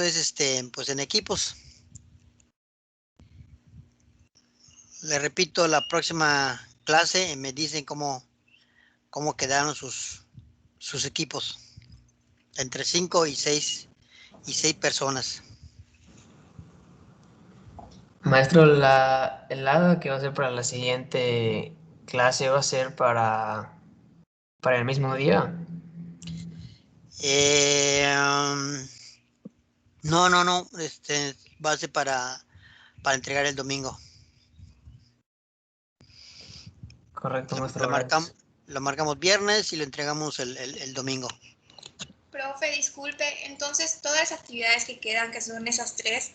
es pues en equipos. Le repito, la próxima clase me dicen cómo quedaron sus equipos. Entre 5 y 6 personas. Maestro, el lado que va a ser para la siguiente clase va a ser para el mismo día. No, va a ser para entregar el domingo. Correcto, maestro, Lo, gracias. lo marcamos viernes y lo entregamos el domingo. Profe, disculpe, entonces todas las actividades que quedan, que son esas 3,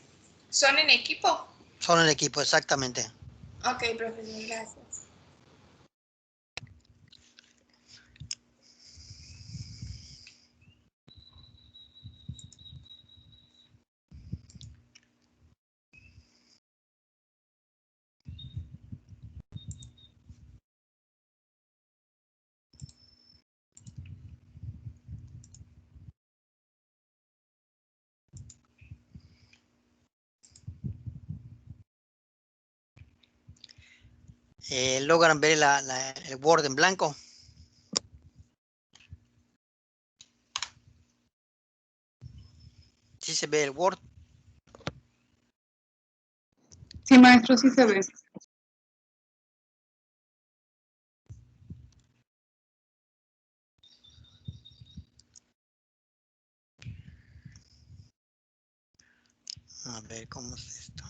¿son en equipo? Son en equipo, exactamente. Ok, profesor, gracias. Logran ver el Word en blanco. ¿Sí se ve el Word? Sí, maestro, sí se ve. A ver, ¿cómo es esto?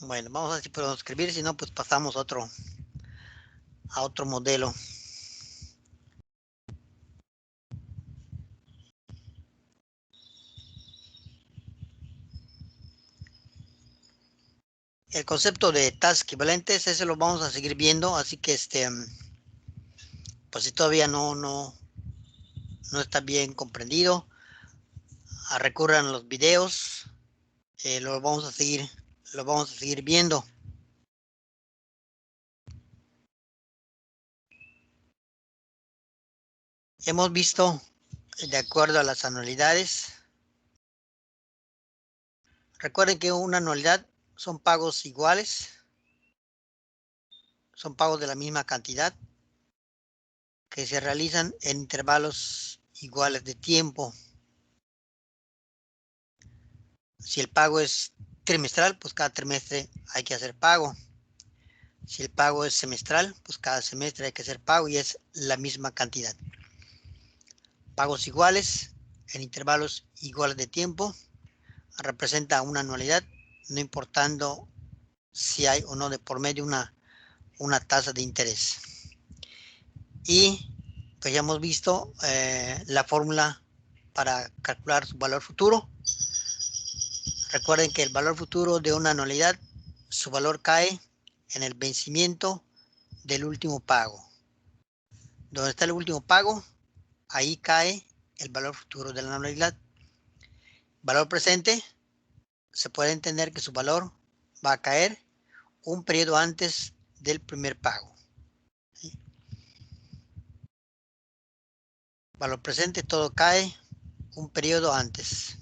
Bueno, vamos a ver si podemos escribir, si no, pues pasamos a otro modelo. El concepto de tasas equivalentes, ese lo vamos a seguir viendo, así que pues si todavía no está bien comprendido, recurran a los videos, lo vamos a seguir viendo. Hemos visto, de acuerdo a las anualidades, recuerden que una anualidad son pagos iguales, son pagos de la misma cantidad, que se realizan en intervalos iguales de tiempo. Si el pago es trimestral, pues cada trimestre hay que hacer pago. Si el pago es semestral, pues cada semestre hay que hacer pago y es la misma cantidad. Pagos iguales en intervalos iguales de tiempo representa una anualidad, no importando si hay o no de por medio una tasa de interés. Y pues ya hemos visto la fórmula para calcular su valor futuro. Recuerden que el valor futuro de una anualidad, su valor cae en el vencimiento del último pago. Donde está el último pago, ahí cae el valor futuro de la anualidad. Valor presente, se puede entender que su valor va a caer un periodo antes del primer pago. ¿Sí? Valor presente, todo cae un periodo antes.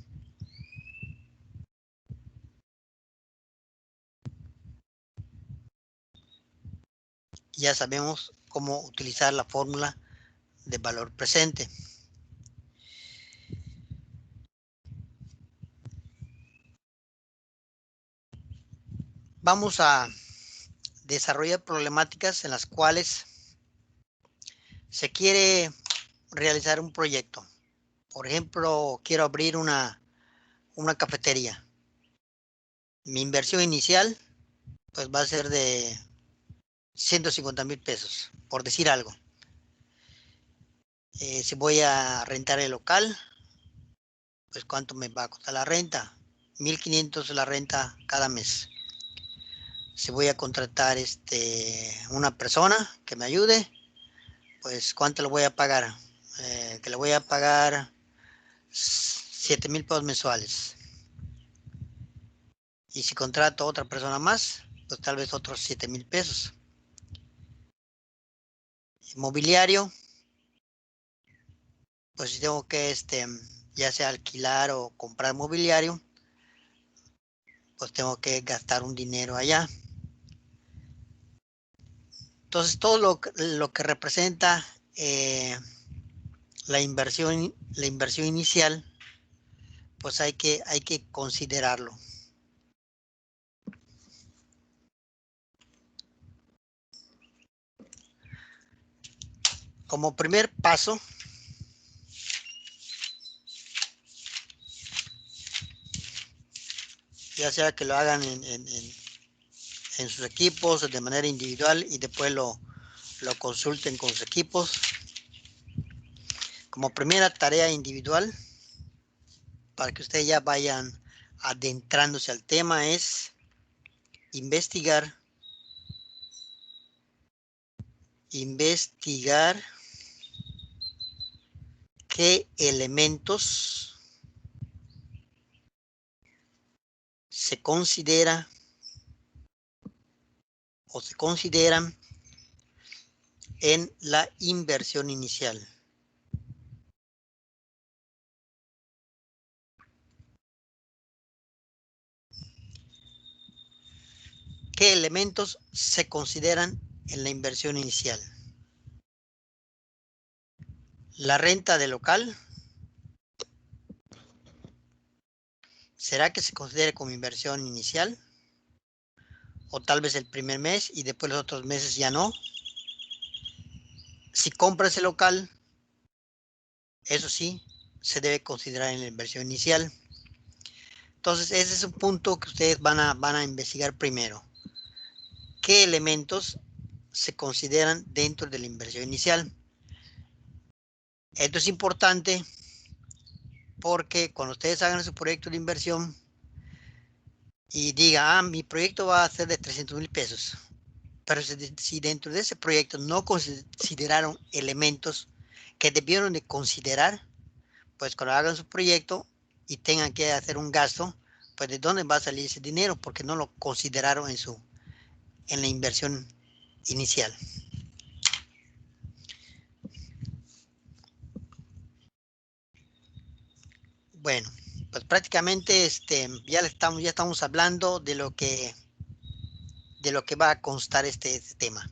Ya sabemos cómo utilizar la fórmula de valor presente. Vamos a desarrollar problemáticas en las cuales se quiere realizar un proyecto. Por ejemplo, quiero abrir una cafetería. Mi inversión inicial pues va a ser de 150,000 pesos, por decir algo. Si voy a rentar el local, pues ¿cuánto me va a costar la renta? 1,500 la renta cada mes. Si voy a contratar una persona que me ayude, pues ¿cuánto le voy a pagar? Que le voy a pagar 7,000 pesos mensuales. Y si contrato a otra persona más, pues tal vez otros 7,000 pesos. Mobiliario, pues si tengo que ya sea alquilar o comprar mobiliario, pues tengo que gastar un dinero allá. Entonces todo lo que representa la inversión inicial, pues hay que considerarlo. Como primer paso, ya sea que lo hagan en sus equipos de manera individual y después lo consulten con sus equipos. Como primera tarea individual, para que ustedes ya vayan adentrándose al tema, es investigar qué elementos se consideran en la inversión inicial. ¿Qué elementos se consideran en la inversión inicial? La renta del local. ¿Será que se considere como inversión inicial? O tal vez el primer mes y después los otros meses ya no. Si compras el local, eso sí, se debe considerar en la inversión inicial. Entonces, ese es un punto que ustedes van a investigar primero. ¿Qué elementos se consideran dentro de la inversión inicial? Esto es importante porque cuando ustedes hagan su proyecto de inversión y digan, mi proyecto va a ser de 300,000 pesos, pero si dentro de ese proyecto no consideraron elementos que debieron de considerar, pues cuando hagan su proyecto y tengan que hacer un gasto, pues de dónde va a salir ese dinero, porque no lo consideraron en la inversión inicial. Bueno, pues prácticamente ya estamos hablando de lo que va a constar este tema.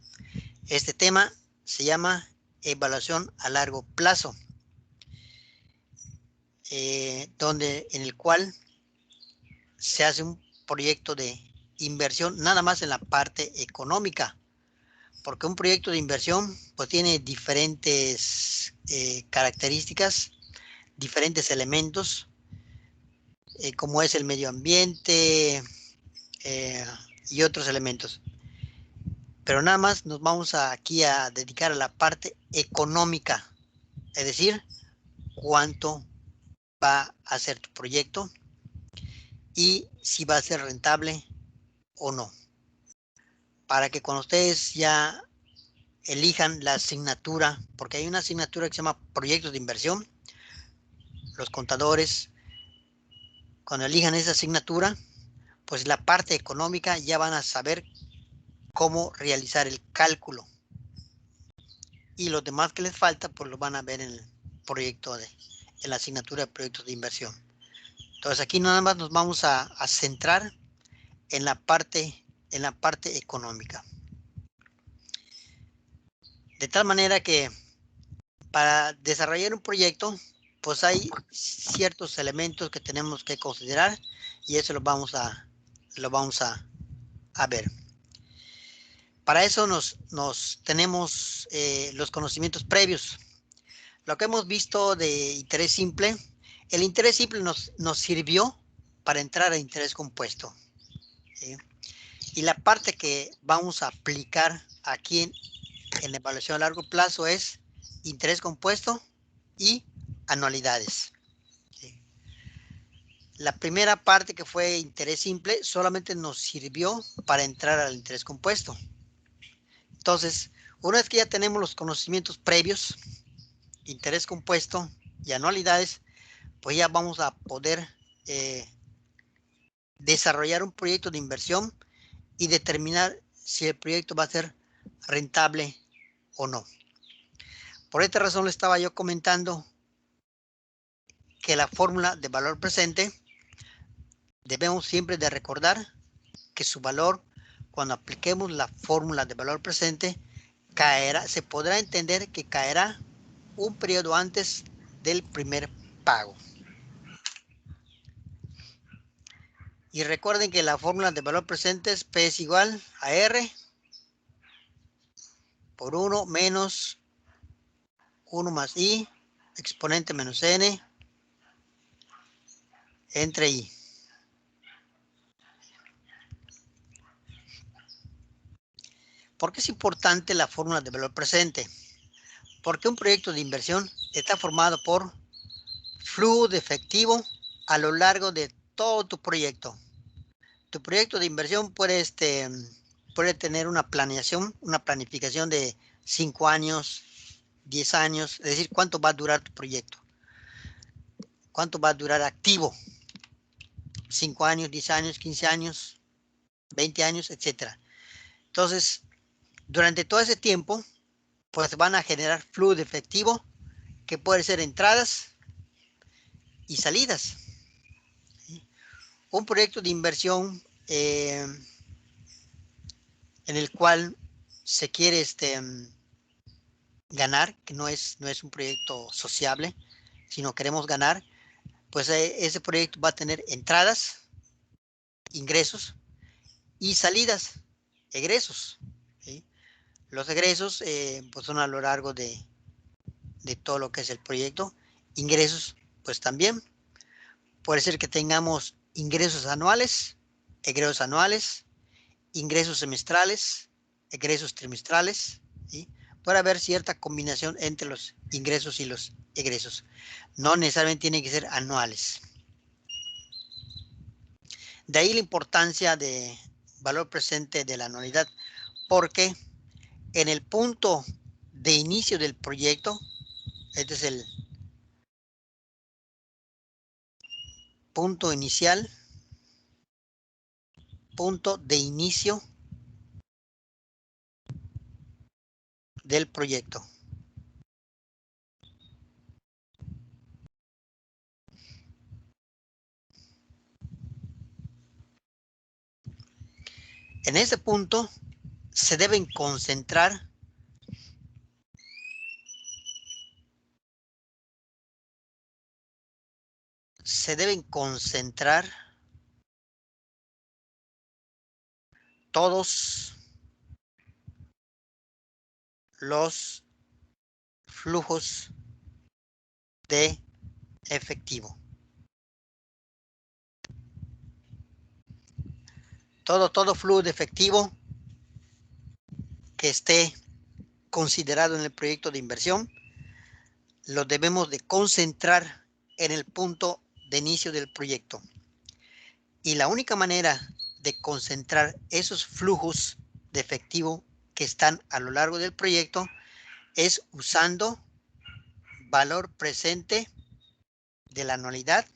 Este tema se llama evaluación a largo plazo, en el cual se hace un proyecto de inversión nada más en la parte económica, porque un proyecto de inversión pues tiene diferentes características, diferentes elementos, como es el medio ambiente y otros elementos. Pero nada más nos vamos aquí a dedicar a la parte económica, es decir, cuánto va a ser tu proyecto y si va a ser rentable o no. Para que cuando ustedes ya elijan la asignatura, porque hay una asignatura que se llama proyectos de inversión, los contadores, cuando elijan esa asignatura, pues la parte económica ya van a saber cómo realizar el cálculo. Y los demás que les falta, pues lo van a ver en el proyecto en la asignatura de proyectos de inversión. Entonces aquí nada más nos vamos a centrar en la parte económica. De tal manera que para desarrollar un proyecto, pues hay ciertos elementos que tenemos que considerar y eso lo vamos a ver. Para eso tenemos los conocimientos previos. Lo que hemos visto de interés simple, el interés simple nos sirvió para entrar a interés compuesto, ¿sí? Y la parte que vamos a aplicar aquí en evaluación a largo plazo es interés compuesto y anualidades. ¿Sí? La primera parte, que fue interés simple, solamente nos sirvió para entrar al interés compuesto. Entonces, una vez que ya tenemos los conocimientos previos, interés compuesto y anualidades, pues ya vamos a poder desarrollar un proyecto de inversión y determinar si el proyecto va a ser rentable o no. Por esta razón le estaba yo comentando que la fórmula de valor presente debemos siempre de recordar que su valor, cuando apliquemos la fórmula de valor presente, caerá, se podrá entender que caerá un periodo antes del primer pago. Y recuerden que la fórmula de valor presente es P es igual a R por 1 menos 1 más I, exponente menos N, entre I. ¿Por qué es importante la fórmula de valor presente? Porque un proyecto de inversión está formado por flujo de efectivo a lo largo de todo tu proyecto. Tu proyecto de inversión puede tener una planeación, una planificación de 5 años, 10 años, es decir, cuánto va a durar tu proyecto. Cuánto va a durar activo. 5 años, 10 años, 15 años, 20 años, etc. Entonces, durante todo ese tiempo, pues van a generar flujo de efectivo que puede ser entradas y salidas. Un proyecto de inversión en el cual se quiere ganar, que no es un proyecto sociable, sino queremos ganar, pues ese proyecto va a tener entradas, ingresos, y salidas, egresos. ¿Sí? Los egresos pues son a lo largo de todo lo que es el proyecto. Ingresos, pues también. Puede ser que tengamos ingresos anuales, egresos anuales, ingresos semestrales, egresos trimestrales. ¿Sí? Puede haber cierta combinación entre los ingresos y los egresos. No necesariamente tienen que ser anuales. De ahí la importancia de valor presente de la anualidad, porque en el punto de inicio del proyecto, este es el punto inicial, punto de inicio del proyecto. En ese punto se deben concentrar todos los flujos de efectivo. Todo flujo de efectivo que esté considerado en el proyecto de inversión, lo debemos de concentrar en el punto de inicio del proyecto. Y la única manera de concentrar esos flujos de efectivo que están a lo largo del proyecto es usando valor presente de la anualidad,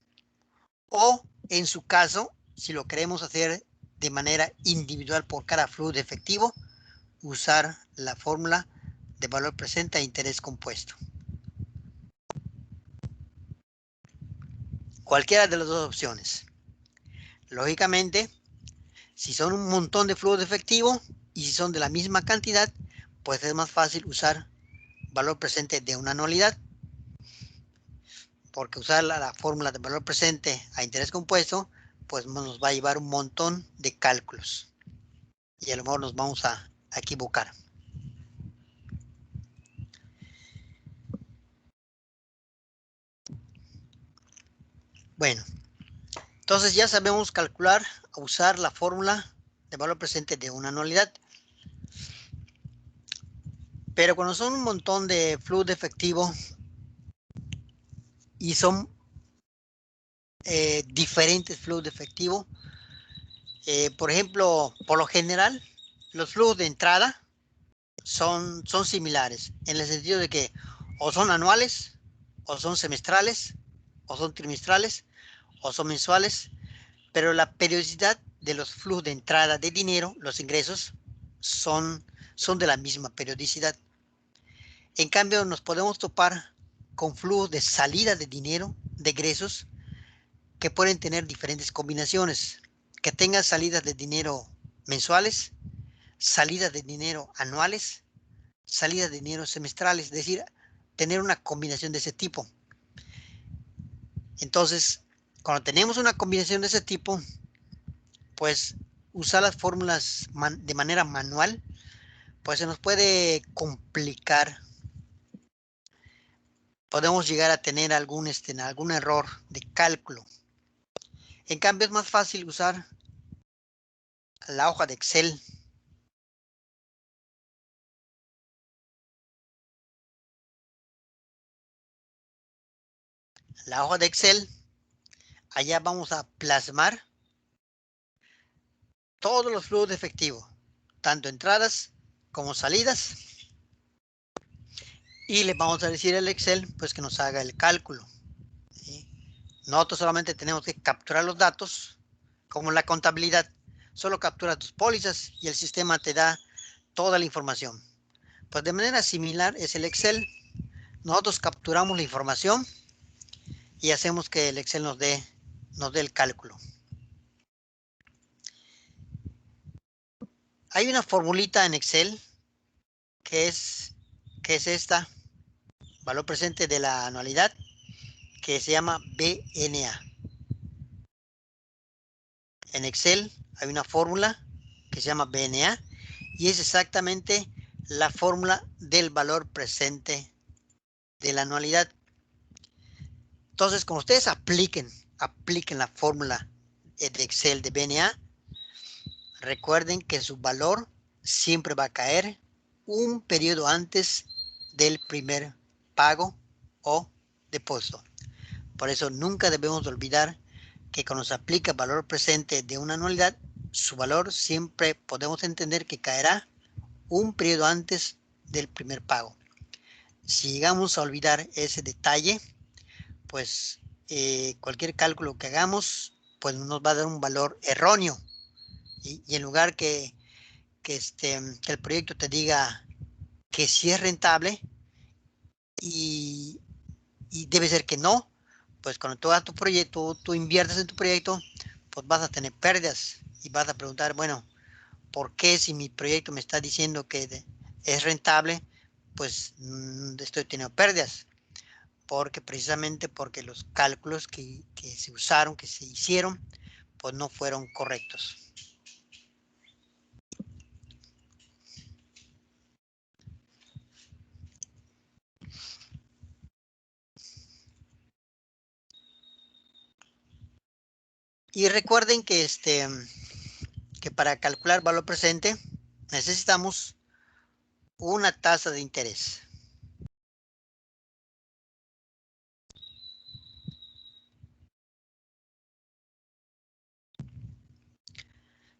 o en su caso, si lo queremos hacer de manera individual por cada flujo de efectivo, usar la fórmula de valor presente a interés compuesto. Cualquiera de las dos opciones. Lógicamente, si son un montón de flujos de efectivo y si son de la misma cantidad, pues es más fácil usar valor presente de una anualidad, porque usar la fórmula de valor presente a interés compuesto, pues nos va a llevar un montón de cálculos y a lo mejor nos vamos a equivocar. Bueno, entonces ya sabemos calcular, usar la fórmula de valor presente de una anualidad. Pero cuando son un montón de flujo de efectivo y son diferentes flujos de efectivo, por ejemplo, por lo general, los flujos de entrada son similares, en el sentido de que o son anuales, o son semestrales, o son trimestrales, o son mensuales, pero la periodicidad de los flujos de entrada de dinero, los ingresos, son de la misma periodicidad. En cambio, nos podemos topar con flujos de salida de dinero, de egresos, que pueden tener diferentes combinaciones, que tengan salidas de dinero mensuales, salidas de dinero anuales, salidas de dinero semestrales, es decir, tener una combinación de ese tipo. Entonces, cuando tenemos una combinación de ese tipo, pues usar las fórmulas de manera manual, pues se nos puede complicar. Podemos llegar a tener algún error de cálculo. En cambio, es más fácil usar la hoja de Excel. La hoja de Excel, allá vamos a plasmar todos los flujos de efectivo, tanto entradas como salidas. Y le vamos a decir al Excel pues que nos haga el cálculo. ¿Sí? Nosotros solamente tenemos que capturar los datos, como la contabilidad. Solo capturas tus pólizas y el sistema te da toda la información. Pues de manera similar es el Excel. Nosotros capturamos la información y hacemos que el Excel nos dé el cálculo. Hay una formulita en Excel que es esta, valor presente de la anualidad, que se llama BNA. En Excel hay una fórmula que se llama BNA y es exactamente la fórmula del valor presente de la anualidad. Entonces, cuando ustedes apliquen la fórmula de Excel de BNA, recuerden que su valor siempre va a caer un periodo antes del primer pago o depósito. Por eso nunca debemos olvidar que cuando se aplica el valor presente de una anualidad, su valor siempre podemos entender que caerá un periodo antes del primer pago. Si llegamos a olvidar ese detalle, pues cualquier cálculo que hagamos, pues nos va a dar un valor erróneo. Y en lugar que el proyecto te diga que sí es rentable y debe ser que no, pues cuando tú hagas tu proyecto, tú inviertes en tu proyecto, pues vas a tener pérdidas y vas a preguntar, bueno, ¿por qué si mi proyecto me está diciendo que es rentable, pues estoy teniendo pérdidas? Porque precisamente porque los cálculos que se usaron, que se hicieron, pues no fueron correctos. Y recuerden que que para calcular valor presente necesitamos una tasa de interés.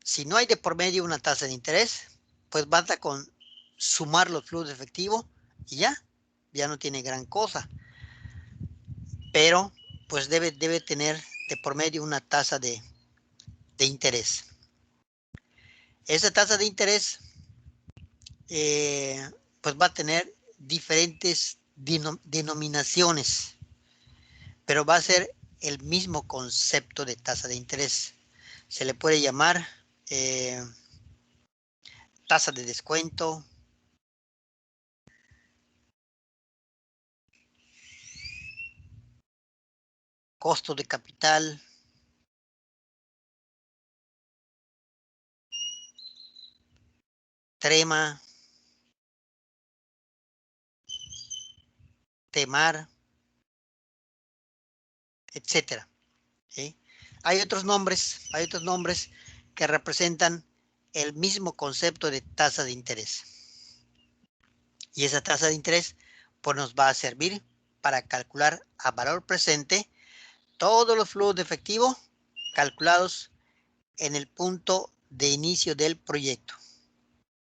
Si no hay de por medio una tasa de interés, pues basta con sumar los flujos de efectivo y ya no tiene gran cosa. Pero pues debe tener de por medio una tasa de interés. Esa tasa de interés pues va a tener diferentes denominaciones, pero va a ser el mismo concepto de tasa de interés. Se le puede llamar tasa de descuento, costo de capital, trema, temar, etcétera. ¿Sí? Hay otros nombres que representan el mismo concepto de tasa de interés. Y esa tasa de interés pues nos va a servir para calcular a valor presente todos los flujos de efectivo calculados en el punto de inicio del proyecto.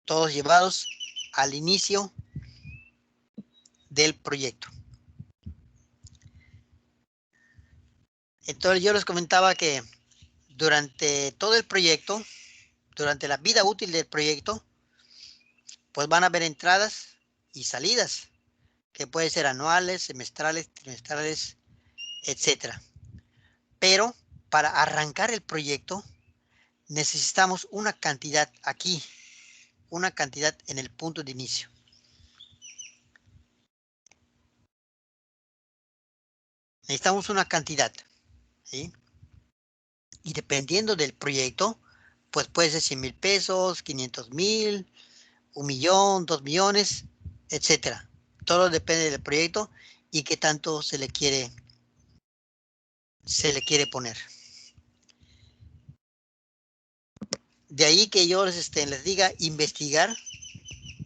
Todos llevados al inicio del proyecto. Entonces yo les comentaba que durante todo el proyecto, durante la vida útil del proyecto, pues van a haber entradas y salidas, que pueden ser anuales, semestrales, trimestrales, etcétera. Pero para arrancar el proyecto necesitamos una cantidad aquí, una cantidad en el punto de inicio. Necesitamos una cantidad, ¿sí? Y dependiendo del proyecto, pues puede ser 100,000 pesos, 500,000, 1,000,000, 2,000,000, etcétera. Todo depende del proyecto y qué tanto se le quiere poner. De ahí que yo les diga investigar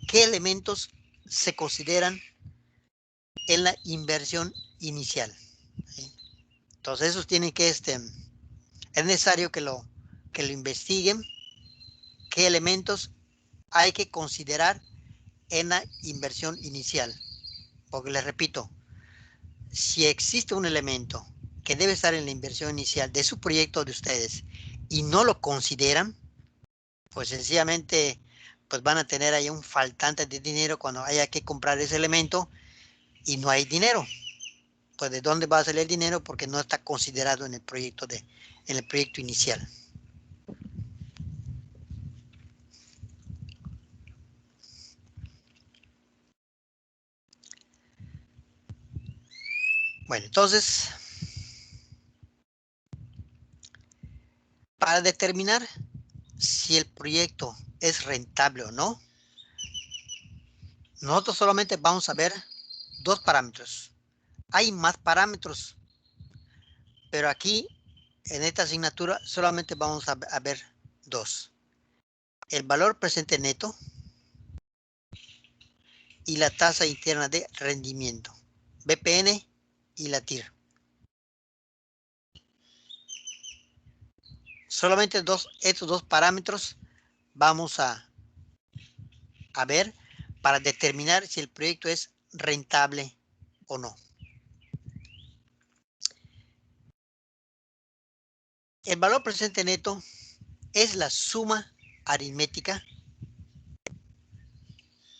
qué elementos se consideran en la inversión inicial, ¿sí? Entonces esos tienen que, es necesario que lo investiguen, qué elementos hay que considerar en la inversión inicial. Porque les repito, si existe un elemento que debe estar en la inversión inicial de su proyecto de ustedes y no lo consideran, pues sencillamente pues van a tener ahí un faltante de dinero cuando haya que comprar ese elemento y no hay dinero. Pues ¿de dónde va a salir el dinero? Porque no está considerado en el proyecto inicial. Bueno, entonces, para determinar si el proyecto es rentable o no, nosotros solamente vamos a ver dos parámetros. Hay más parámetros, pero aquí en esta asignatura solamente vamos a ver dos. El valor presente neto y la tasa interna de rendimiento, BPN y la TIR. Solamente estos dos parámetros vamos a ver para determinar si el proyecto es rentable o no. El valor presente neto es la suma aritmética,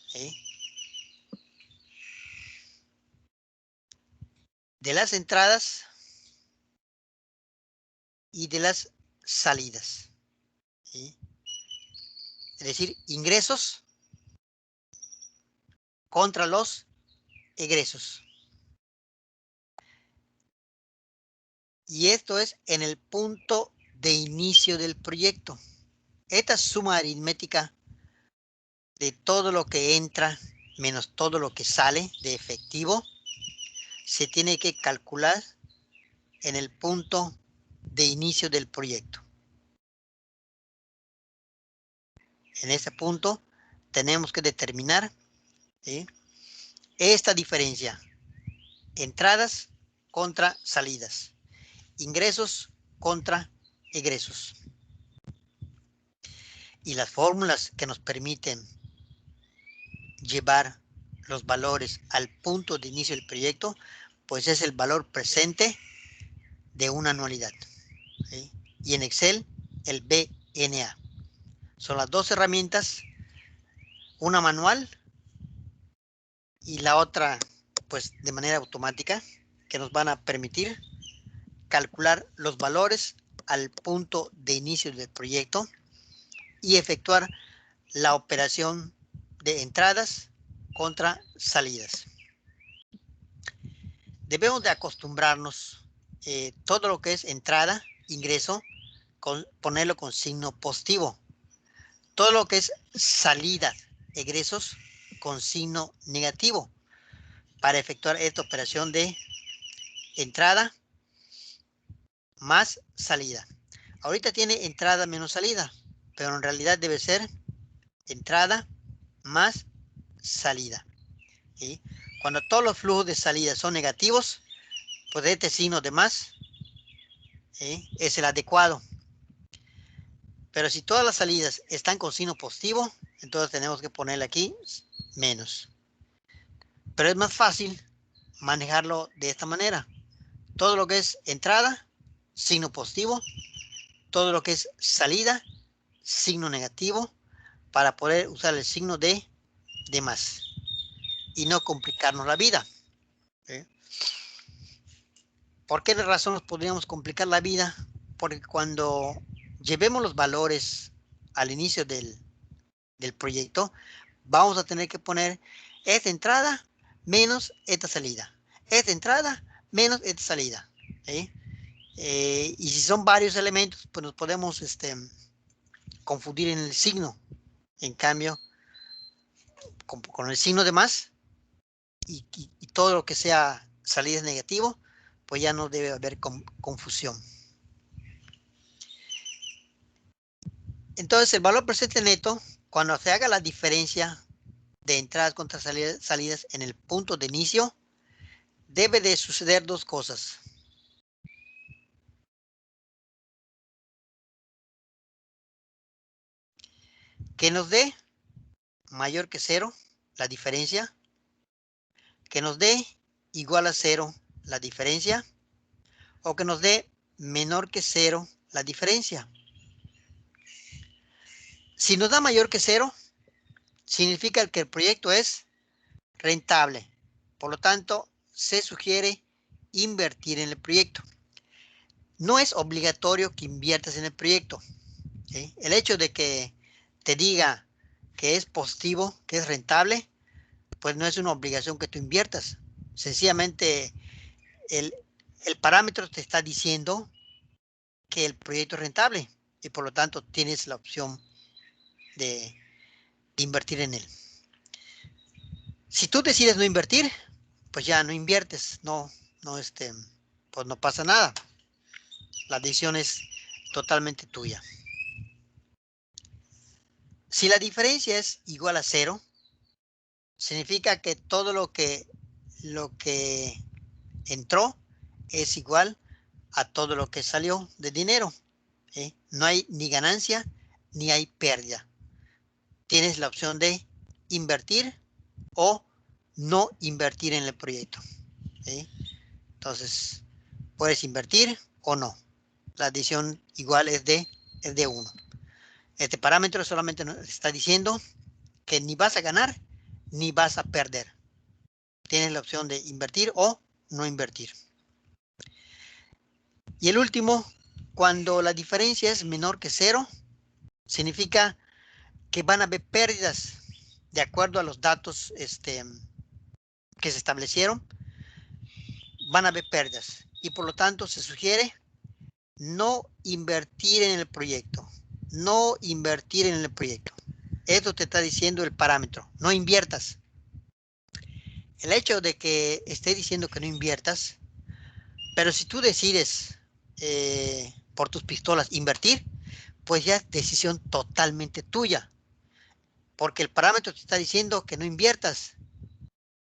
¿sí?, de las entradas y de las salidas, ¿sí? Es decir, ingresos contra los egresos. Y esto es en el punto de inicio del proyecto. Esta suma aritmética de todo lo que entra menos todo lo que sale de efectivo se tiene que calcular en el punto de inicio del proyecto. En ese punto tenemos que determinar, ¿sí?, esta diferencia: entradas contra salidas, ingresos contra egresos. Y las fórmulas que nos permiten llevar los valores al punto de inicio del proyecto, pues es el valor presente de una anualidad, ¿sí?, y en Excel el BNA. Son las dos herramientas, una manual y la otra pues de manera automática, que nos van a permitir calcular los valores al punto de inicio del proyecto y efectuar la operación de entradas contra salidas. Debemos de acostumbrarnos todo lo que es entrada, ingreso, ponerlo con signo positivo. Todo lo que es salida, egresos, con signo negativo, para efectuar esta operación de entrada más salida. Ahorita tiene entrada menos salida, pero en realidad debe ser entrada más salida. ¿sí? Cuando todos los flujos de salida son negativos, pues este signo de más, ¿sí?, es el adecuado. Pero si todas las salidas están con signo positivo, entonces tenemos que ponerle aquí menos. Pero es más fácil manejarlo de esta manera. Todo lo que es entrada, signo positivo. Todo lo que es salida, signo negativo, para poder usar el signo de más y no complicarnos la vida. ¿Sí? ¿Por qué razón nos podríamos complicar la vida? Porque cuando llevemos los valores al inicio del proyecto, vamos a tener que poner esta entrada menos esta salida. Esta entrada menos esta salida. ¿Sí? Y si son varios elementos, pues nos podemos confundir en el signo. En cambio, con el signo de más y todo lo que sea salida negativo, pues ya no debe haber confusión. Entonces, el valor presente neto, cuando se haga la diferencia de entradas contra salidas en el punto de inicio, debe de suceder dos cosas. Que nos dé mayor que 0 la diferencia, que nos dé igual a 0 la diferencia, o que nos dé menor que 0 la diferencia. Si nos da mayor que 0, significa que el proyecto es rentable. Por lo tanto, se sugiere invertir en el proyecto. No es obligatorio que inviertas en el proyecto. ¿Sí? El hecho de que te diga que es positivo, que es rentable, pues no es una obligación que tú inviertas. Sencillamente el parámetro te está diciendo que el proyecto es rentable y por lo tanto tienes la opción de invertir en él. Si tú decides no invertir, pues ya no inviertes, pues no pasa nada. La decisión es totalmente tuya. Si la diferencia es igual a 0, significa que todo lo que entró es igual a todo lo que salió de dinero. ¿Sí? No hay ni ganancia ni hay pérdida. Tienes la opción de invertir o no invertir en el proyecto. ¿Sí? Entonces, puedes invertir o no. La decisión igual es de 1. Este parámetro solamente nos está diciendo que ni vas a ganar ni vas a perder. Tienes la opción de invertir o no invertir. Y el último, cuando la diferencia es menor que 0, significa que van a haber pérdidas de acuerdo a los datos que se establecieron. Van a haber pérdidas y por lo tanto se sugiere no invertir en el proyecto. No invertir en el proyecto. Esto te está diciendo el parámetro. No inviertas. El hecho de que esté diciendo que no inviertas, pero si tú decides por tus pistolas invertir, pues ya es decisión totalmente tuya. Porque el parámetro te está diciendo que no inviertas.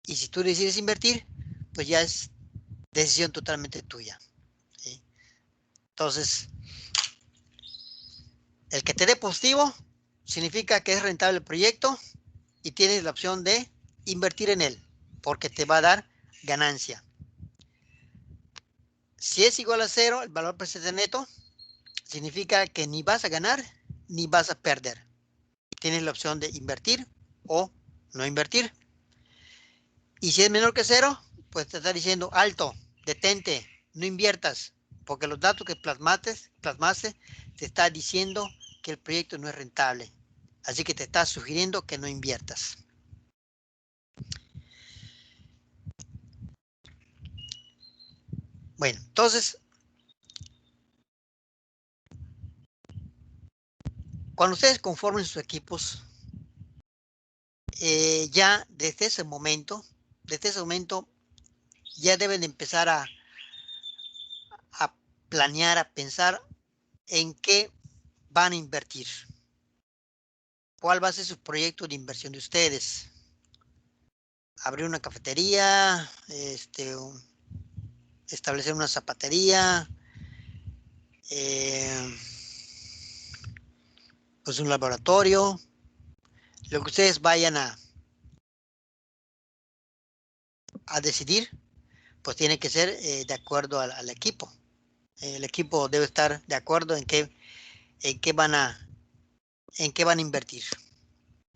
Y si tú decides invertir, pues ya es decisión totalmente tuya. ¿Sí? Entonces, el que te dé positivo significa que es rentable el proyecto y tienes la opción de invertir en él, porque te va a dar ganancia. Si es igual a 0, el valor presente neto, significa que ni vas a ganar ni vas a perder. Tienes la opción de invertir o no invertir. Y si es menor que 0, pues te está diciendo alto, detente, no inviertas, porque los datos que plasmaste te está diciendo que el proyecto no es rentable. Así que te está sugiriendo que no inviertas. Bueno, entonces, cuando ustedes conformen sus equipos, ya desde ese momento, ya deben empezar a planear, a pensar en qué van a invertir. ¿Cuál va a ser su proyecto de inversión de ustedes? abrir una cafetería, establecer una zapatería, pues un laboratorio, lo que ustedes vayan a decidir, pues tiene que ser de acuerdo al equipo. El equipo debe estar de acuerdo en qué van a invertir,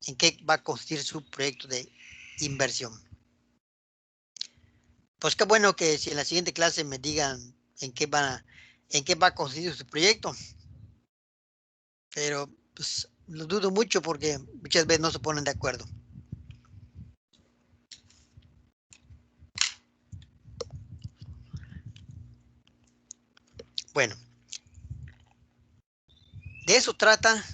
en qué va a consistir su proyecto de inversión. Pues qué bueno que si en la siguiente clase me digan en qué va a consistir su proyecto. Pero pues lo dudo mucho porque muchas veces no se ponen de acuerdo. Bueno, de eso trata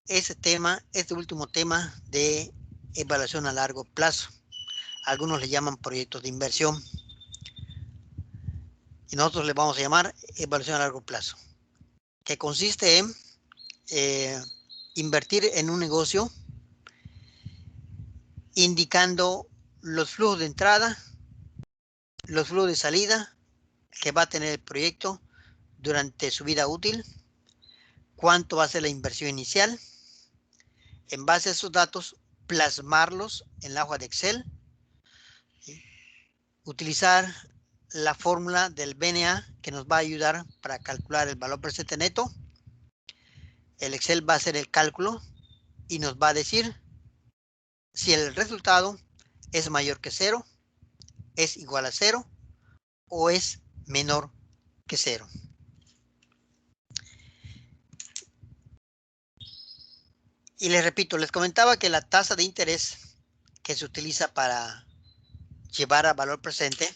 ese tema, este último tema de evaluación a largo plazo. Algunos le llaman proyectos de inversión y nosotros le vamos a llamar evaluación a largo plazo, que consiste en invertir en un negocio indicando los flujos de entrada, los flujos de salida que va a tener el proyecto durante su vida útil, cuánto va a ser la inversión inicial. En base a esos datos, plasmarlos en la hoja de Excel, ¿sí? Utilizar la fórmula del BNA que nos va a ayudar para calcular el valor presente neto. El Excel va a hacer el cálculo y nos va a decir si el resultado es mayor que 0, es igual a 0 o es menor que 0. Y les repito, les comentaba que la tasa de interés que se utiliza para llevar a valor presente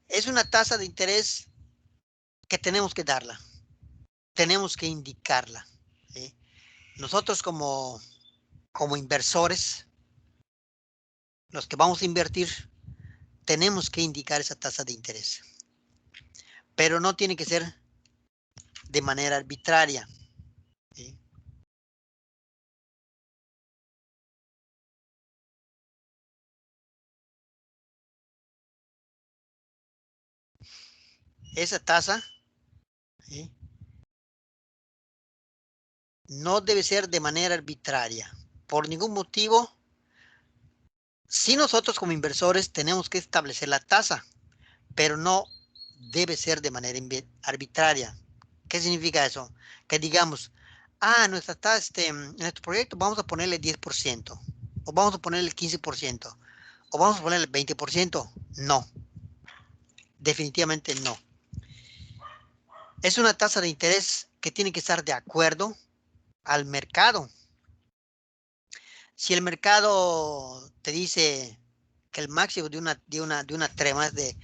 es una tasa de interés que tenemos que darla, tenemos que indicarla, ¿sí? Nosotros como inversores, los que vamos a invertir, tenemos que indicar esa tasa de interés, pero no tiene que ser de manera arbitraria, ¿sí? Esa tasa, ¿sí?, no debe ser de manera arbitraria, por ningún motivo. Si nosotros como inversores tenemos que establecer la tasa, pero no debe ser de manera arbitraria. ¿Qué significa eso? Que digamos, nuestra tasa, en nuestro proyecto vamos a ponerle 10%, o vamos a ponerle 15%, o vamos a ponerle 20%. No, definitivamente no. Es una tasa de interés que tiene que estar de acuerdo al mercado. Si el mercado te dice que el máximo de una trema es del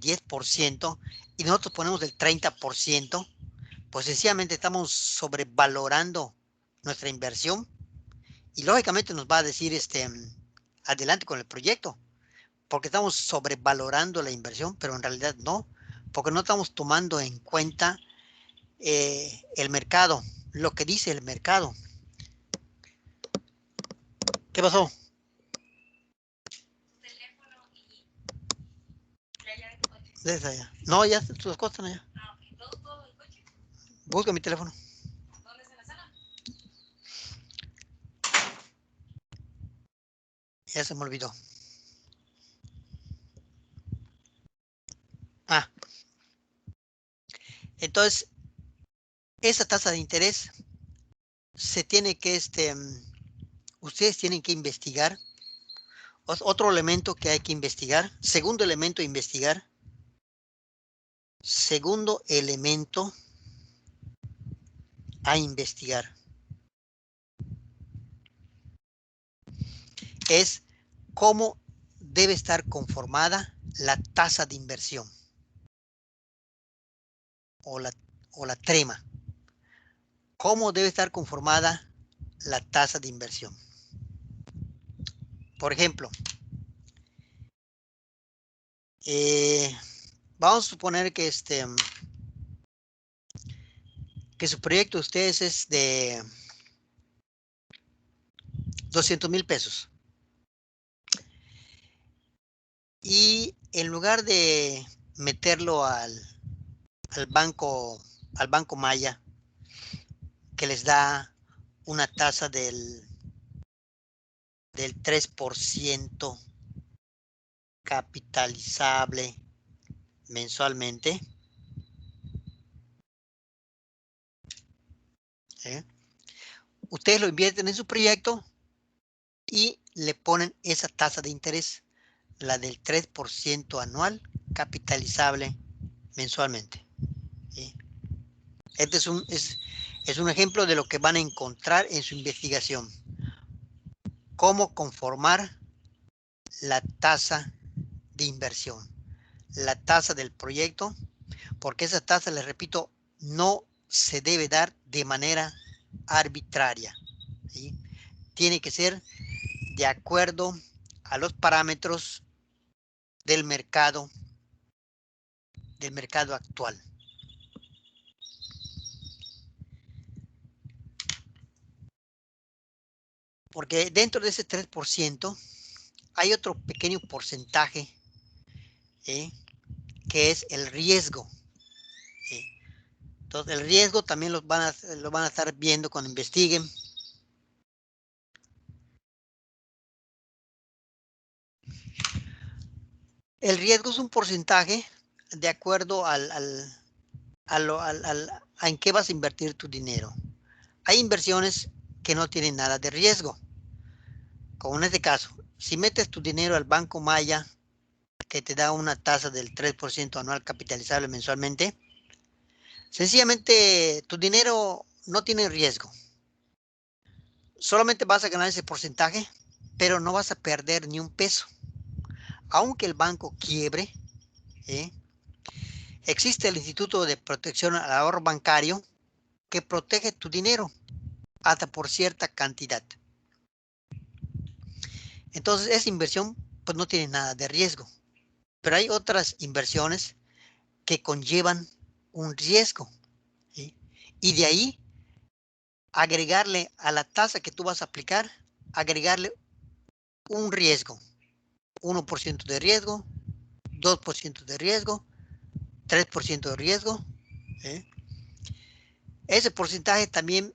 10% y nosotros ponemos el 30%, pues sencillamente estamos sobrevalorando nuestra inversión y lógicamente nos va a decir adelante con el proyecto, porque estamos sobrevalorando la inversión, pero en realidad no, porque no estamos tomando en cuenta el mercado, lo que dice el mercado. ¿Qué pasó? Desde allá. No, ya sus cosas están allá. ¿Todo el coche? Busca mi teléfono. ¿Dónde está la sala? Ya se me olvidó. Entonces, esa tasa de interés se tiene que, ustedes tienen que investigar. Otro elemento que hay que investigar. Segundo elemento a investigar. Segundo elemento a investigar es cómo debe estar conformada la tasa de inversión o la trema. ¿Cómo debe estar conformada la tasa de inversión? Por ejemplo, vamos a suponer que su proyecto de ustedes es de 200,000 pesos. y en lugar de meterlo al banco Maya, que les da una tasa del 3% capitalizable mensualmente, ustedes lo invierten en su proyecto y le ponen esa tasa de interés, la del 3% anual capitalizable mensualmente. ¿Sí? Este es un ejemplo de lo que van a encontrar en su investigación. Cómo conformar la tasa de inversión, la tasa del proyecto, porque esa tasa, les repito, no se debe dar de manera arbitraria. ¿Sí? Tiene que ser de acuerdo a los parámetros del mercado actual. Porque dentro de ese 3% hay otro pequeño porcentaje que es el riesgo. Entonces, el riesgo también lo van a estar viendo cuando investiguen. El riesgo es un porcentaje de acuerdo a en qué vas a invertir tu dinero. Hay inversiones que no tienen nada de riesgo. Como en este caso, si metes tu dinero al Banco Maya, que te da una tasa del 3% anual capitalizable mensualmente, sencillamente tu dinero no tiene riesgo. Solamente vas a ganar ese porcentaje, pero no vas a perder ni un peso. Aunque el banco quiebre, existe el Instituto de Protección al Ahorro Bancario que protege tu dinero hasta por cierta cantidad. Entonces, esa inversión pues no tiene nada de riesgo. Pero hay otras inversiones que conllevan un riesgo. ¿Sí? Y de ahí, agregarle a la tasa que tú vas a aplicar, agregarle un riesgo. 1% de riesgo, 2% de riesgo, 3% de riesgo. Ese porcentaje también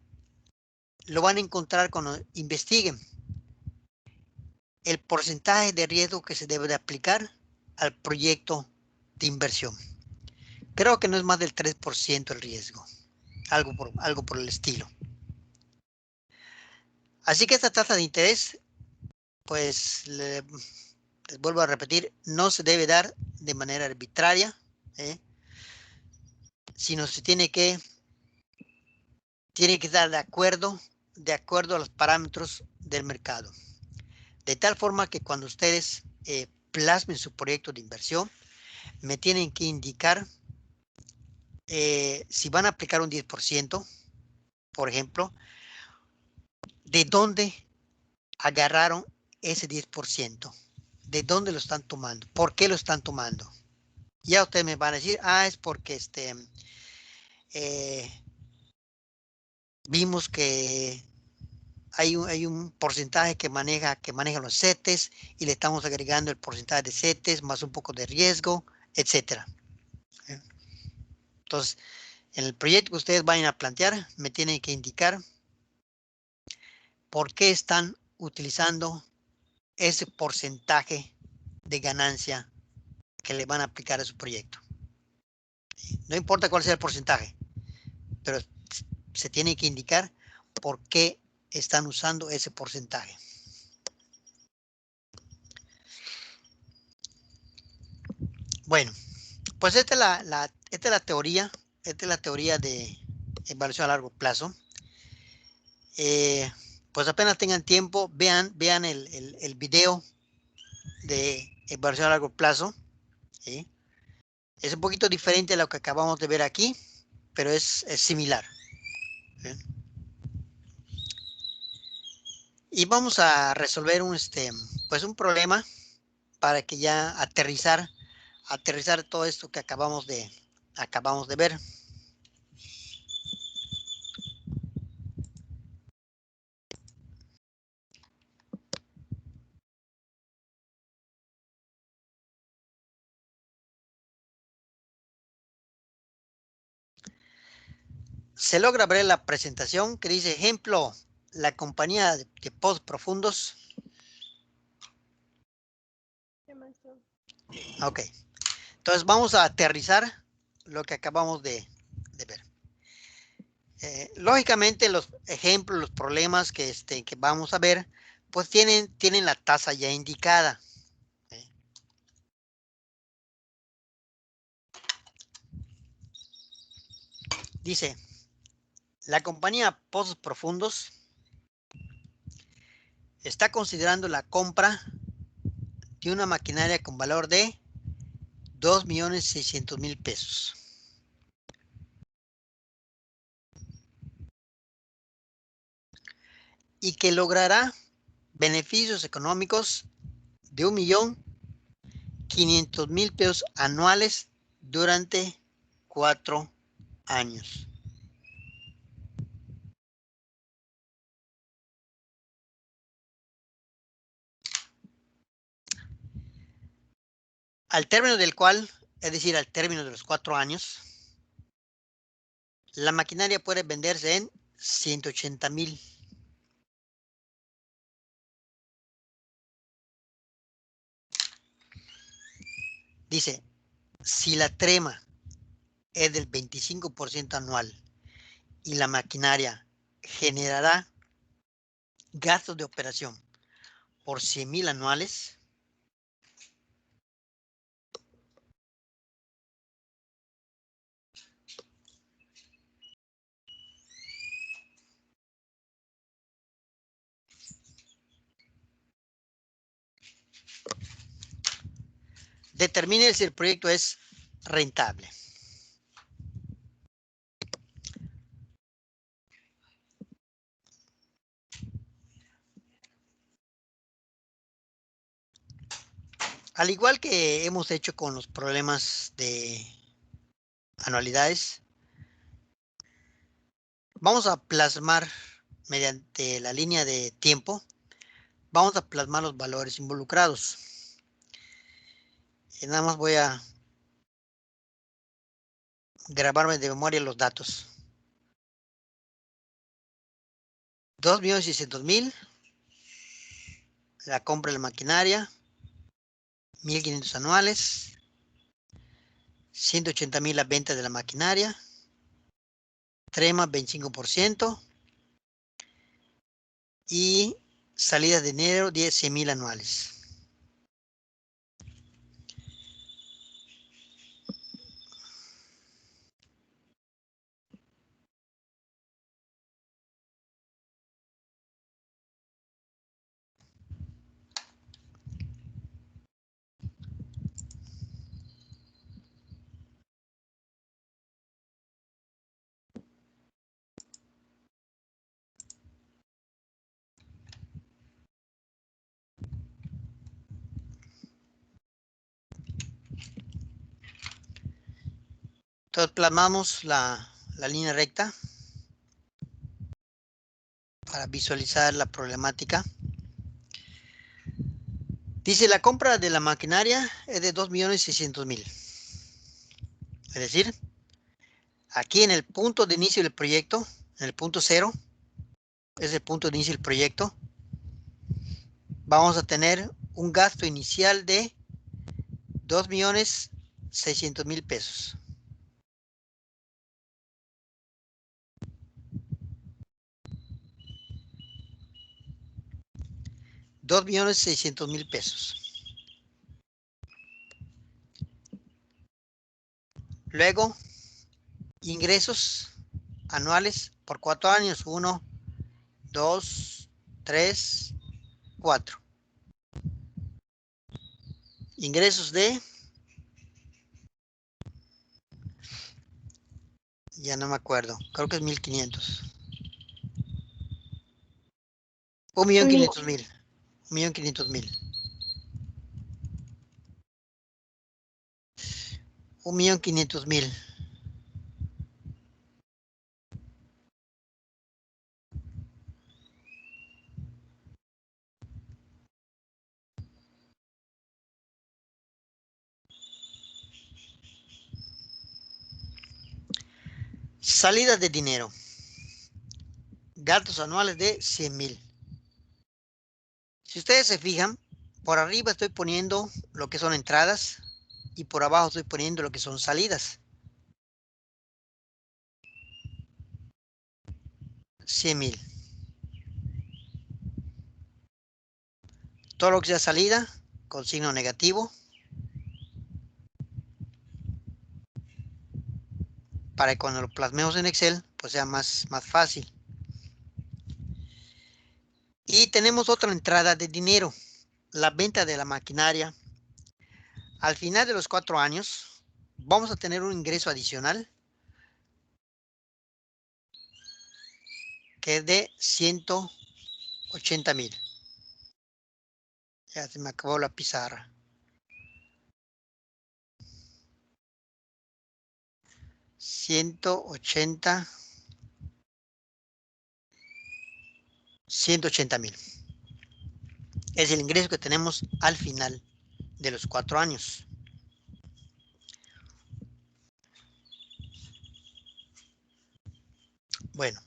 lo van a encontrar cuando investiguen. El porcentaje de riesgo que se debe de aplicar al proyecto de inversión. Creo que no es más del 3% el riesgo. Algo por el estilo. Así que esta tasa de interés, pues les vuelvo a repetir, no se debe dar de manera arbitraria, sino se tiene que dar de acuerdo a los parámetros del mercado. De tal forma que cuando ustedes plasmen su proyecto de inversión, me tienen que indicar si van a aplicar un 10%, por ejemplo, de dónde agarraron ese 10%, de dónde lo están tomando, por qué lo están tomando. Ya ustedes me van a decir, es porque vimos que hay un porcentaje que maneja los CETES y le estamos agregando el porcentaje de CETES más un poco de riesgo, etcétera. Entonces, en el proyecto que ustedes vayan a plantear, me tienen que indicar por qué están utilizando ese porcentaje de ganancia que le van a aplicar a su proyecto. No importa cuál sea el porcentaje, pero se tiene que indicar por qué están usando ese porcentaje. Bueno, pues esta es la teoría de evaluación a largo plazo. Pues apenas tengan tiempo, vean el video de evaluación a largo plazo. ¿Sí? Es un poquito diferente a lo que acabamos de ver aquí, pero es similar. ¿Sí? Y vamos a resolver pues un problema para que ya aterrizar todo esto que acabamos de ver. Se logra ver la presentación que dice ejemplo, la compañía de pozos profundos. Ok. Entonces vamos a aterrizar lo que acabamos de ver. Lógicamente los ejemplos, los problemas que vamos a ver, pues tienen la tasa ya indicada. Dice, la compañía Pozos Profundos está considerando la compra de una maquinaria con valor de 2.600.000 pesos. Y que logrará beneficios económicos de 1.500.000 pesos anuales durante 4 años. Al término del cual, es decir, al término de los 4 años, la maquinaria puede venderse en 180.000. Dice, si la trema es del 25% anual y la maquinaria generará gastos de operación por 100.000 anuales, determine si el proyecto es rentable. Al igual que hemos hecho con los problemas de anualidades, vamos a plasmar mediante la línea de tiempo, vamos a plasmar los valores involucrados. Y nada más voy a grabarme de memoria los datos. 2.600.000, la compra de la maquinaria, 1.500 anuales, 180.000 la venta de la maquinaria, trema 25% y salida de enero 100.000 anuales. Entonces plasmamos la línea recta para visualizar la problemática. Dice, la compra de la maquinaria es de 2.600.000. Es decir, aquí en el punto de inicio del proyecto, en el punto 0, es el punto de inicio del proyecto, vamos a tener un gasto inicial de 2.600.000 pesos. $2.600.000 pesos. Luego, ingresos anuales por 4 años. 1, 2, 3, 4. Ingresos de... Ya no me acuerdo. Creo que es 1.500. 1.500.000. 1.500.000. 1.500.000. Salidas de dinero. Gastos anuales de 100,000. Si ustedes se fijan, por arriba estoy poniendo lo que son entradas y por abajo estoy poniendo lo que son salidas. 100,000. Todo lo que sea salida con signo negativo para que cuando lo plasmemos en Excel pues sea más fácil. Y tenemos otra entrada de dinero, la venta de la maquinaria. Al final de los 4 años vamos a tener un ingreso adicional que es de 180,000. Ya se me acabó la pizarra. 180,000. Es el ingreso que tenemos al final de los 4 años. Bueno,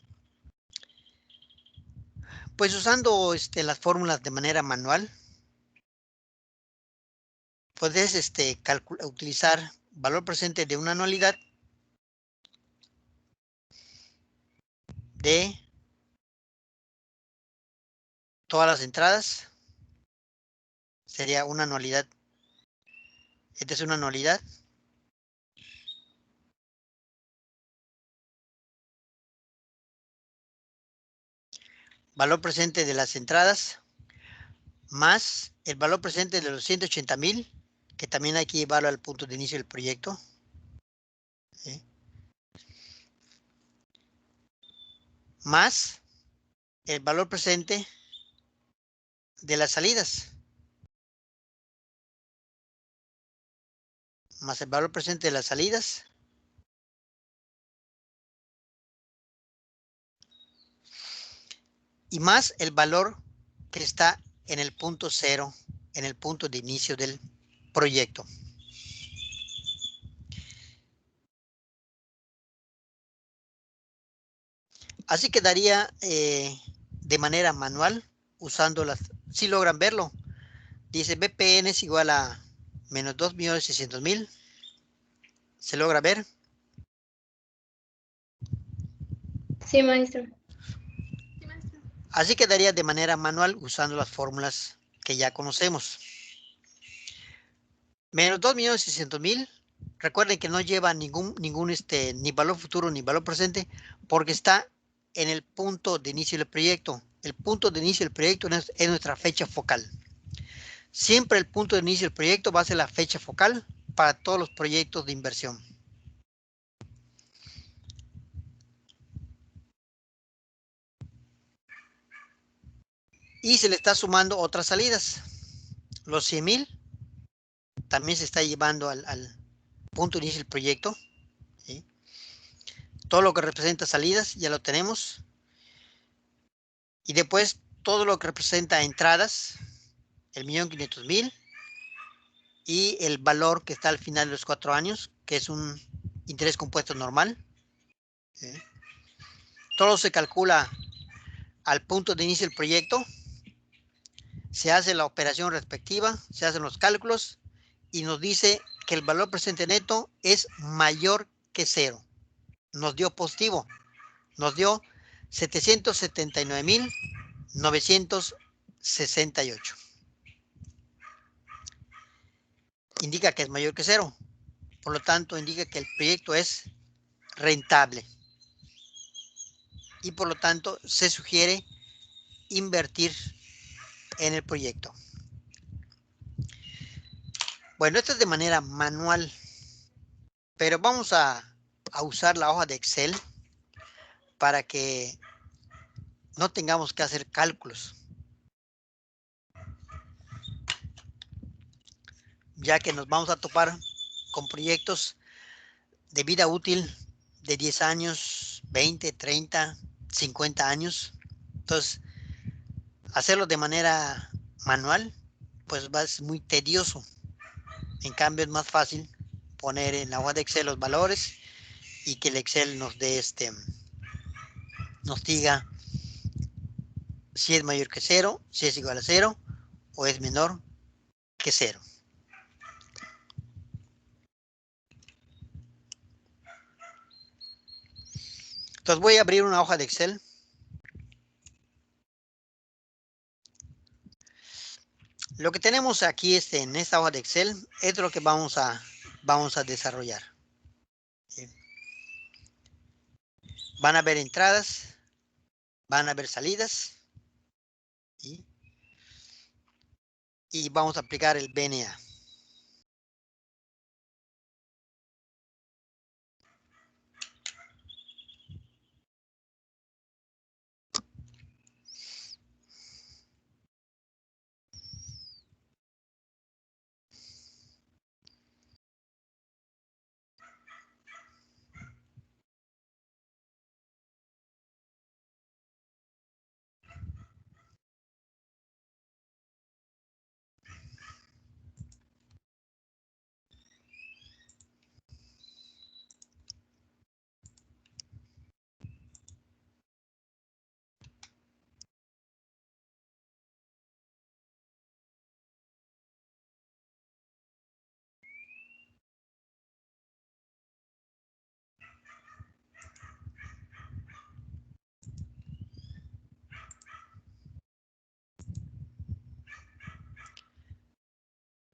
pues usando las fórmulas de manera manual, puedes utilizar valor presente de una anualidad de todas las entradas. Sería una anualidad. Esta es una anualidad. Valor presente de las entradas más el valor presente de los 180,000, que también hay que llevarlo al punto de inicio del proyecto. ¿Sí? Más el valor presente de las salidas. Más el valor presente de las salidas. Y más el valor que está en el punto 0, en el punto de inicio del proyecto. Así quedaría de manera manual, usando las, si logran verlo, dice BPN es igual a menos 2.600.000. ¿Se logra ver? Sí, maestro. Así quedaría de manera manual usando las fórmulas que ya conocemos. Menos 2.600.000. Recuerden que no lleva ningún ni valor futuro ni valor presente porque está en el punto de inicio del proyecto. El punto de inicio del proyecto es nuestra fecha focal. Siempre el punto de inicio del proyecto va a ser la fecha focal para todos los proyectos de inversión. Y se le está sumando otras salidas. Los 100,000 también se está llevando al punto de inicio del proyecto. ¿Sí? Todo lo que representa salidas ya lo tenemos. Y después todo lo que representa entradas, el 1.500.000 y el valor que está al final de los 4 años, que es un interés compuesto normal. ¿Sí? Todo se calcula al punto de inicio del proyecto. Se hace la operación respectiva, se hacen los cálculos y nos dice que el valor presente neto es mayor que 0. Nos dio positivo. Nos dio 779.968. Indica que es mayor que 0. Por lo tanto, indica que el proyecto es rentable. Y por lo tanto, se sugiere invertir en el proyecto. Bueno, esto es de manera manual, pero vamos a usar la hoja de Excel para que no tengamos que hacer cálculos. Ya que nos vamos a topar con proyectos de vida útil de 10 años, 20, 30, 50 años. Entonces, hacerlo de manera manual, pues va a ser muy tedioso. En cambio, es más fácil poner en la hoja de Excel los valores y que el Excel nos dé nos diga si es mayor que 0, si es igual a 0 o es menor que 0. Entonces voy a abrir una hoja de Excel. Lo que tenemos aquí en esta hoja de Excel es lo que vamos a desarrollar. ¿Sí? Van a haber entradas, van a haber salidas, ¿sí? Y vamos a aplicar el BNA.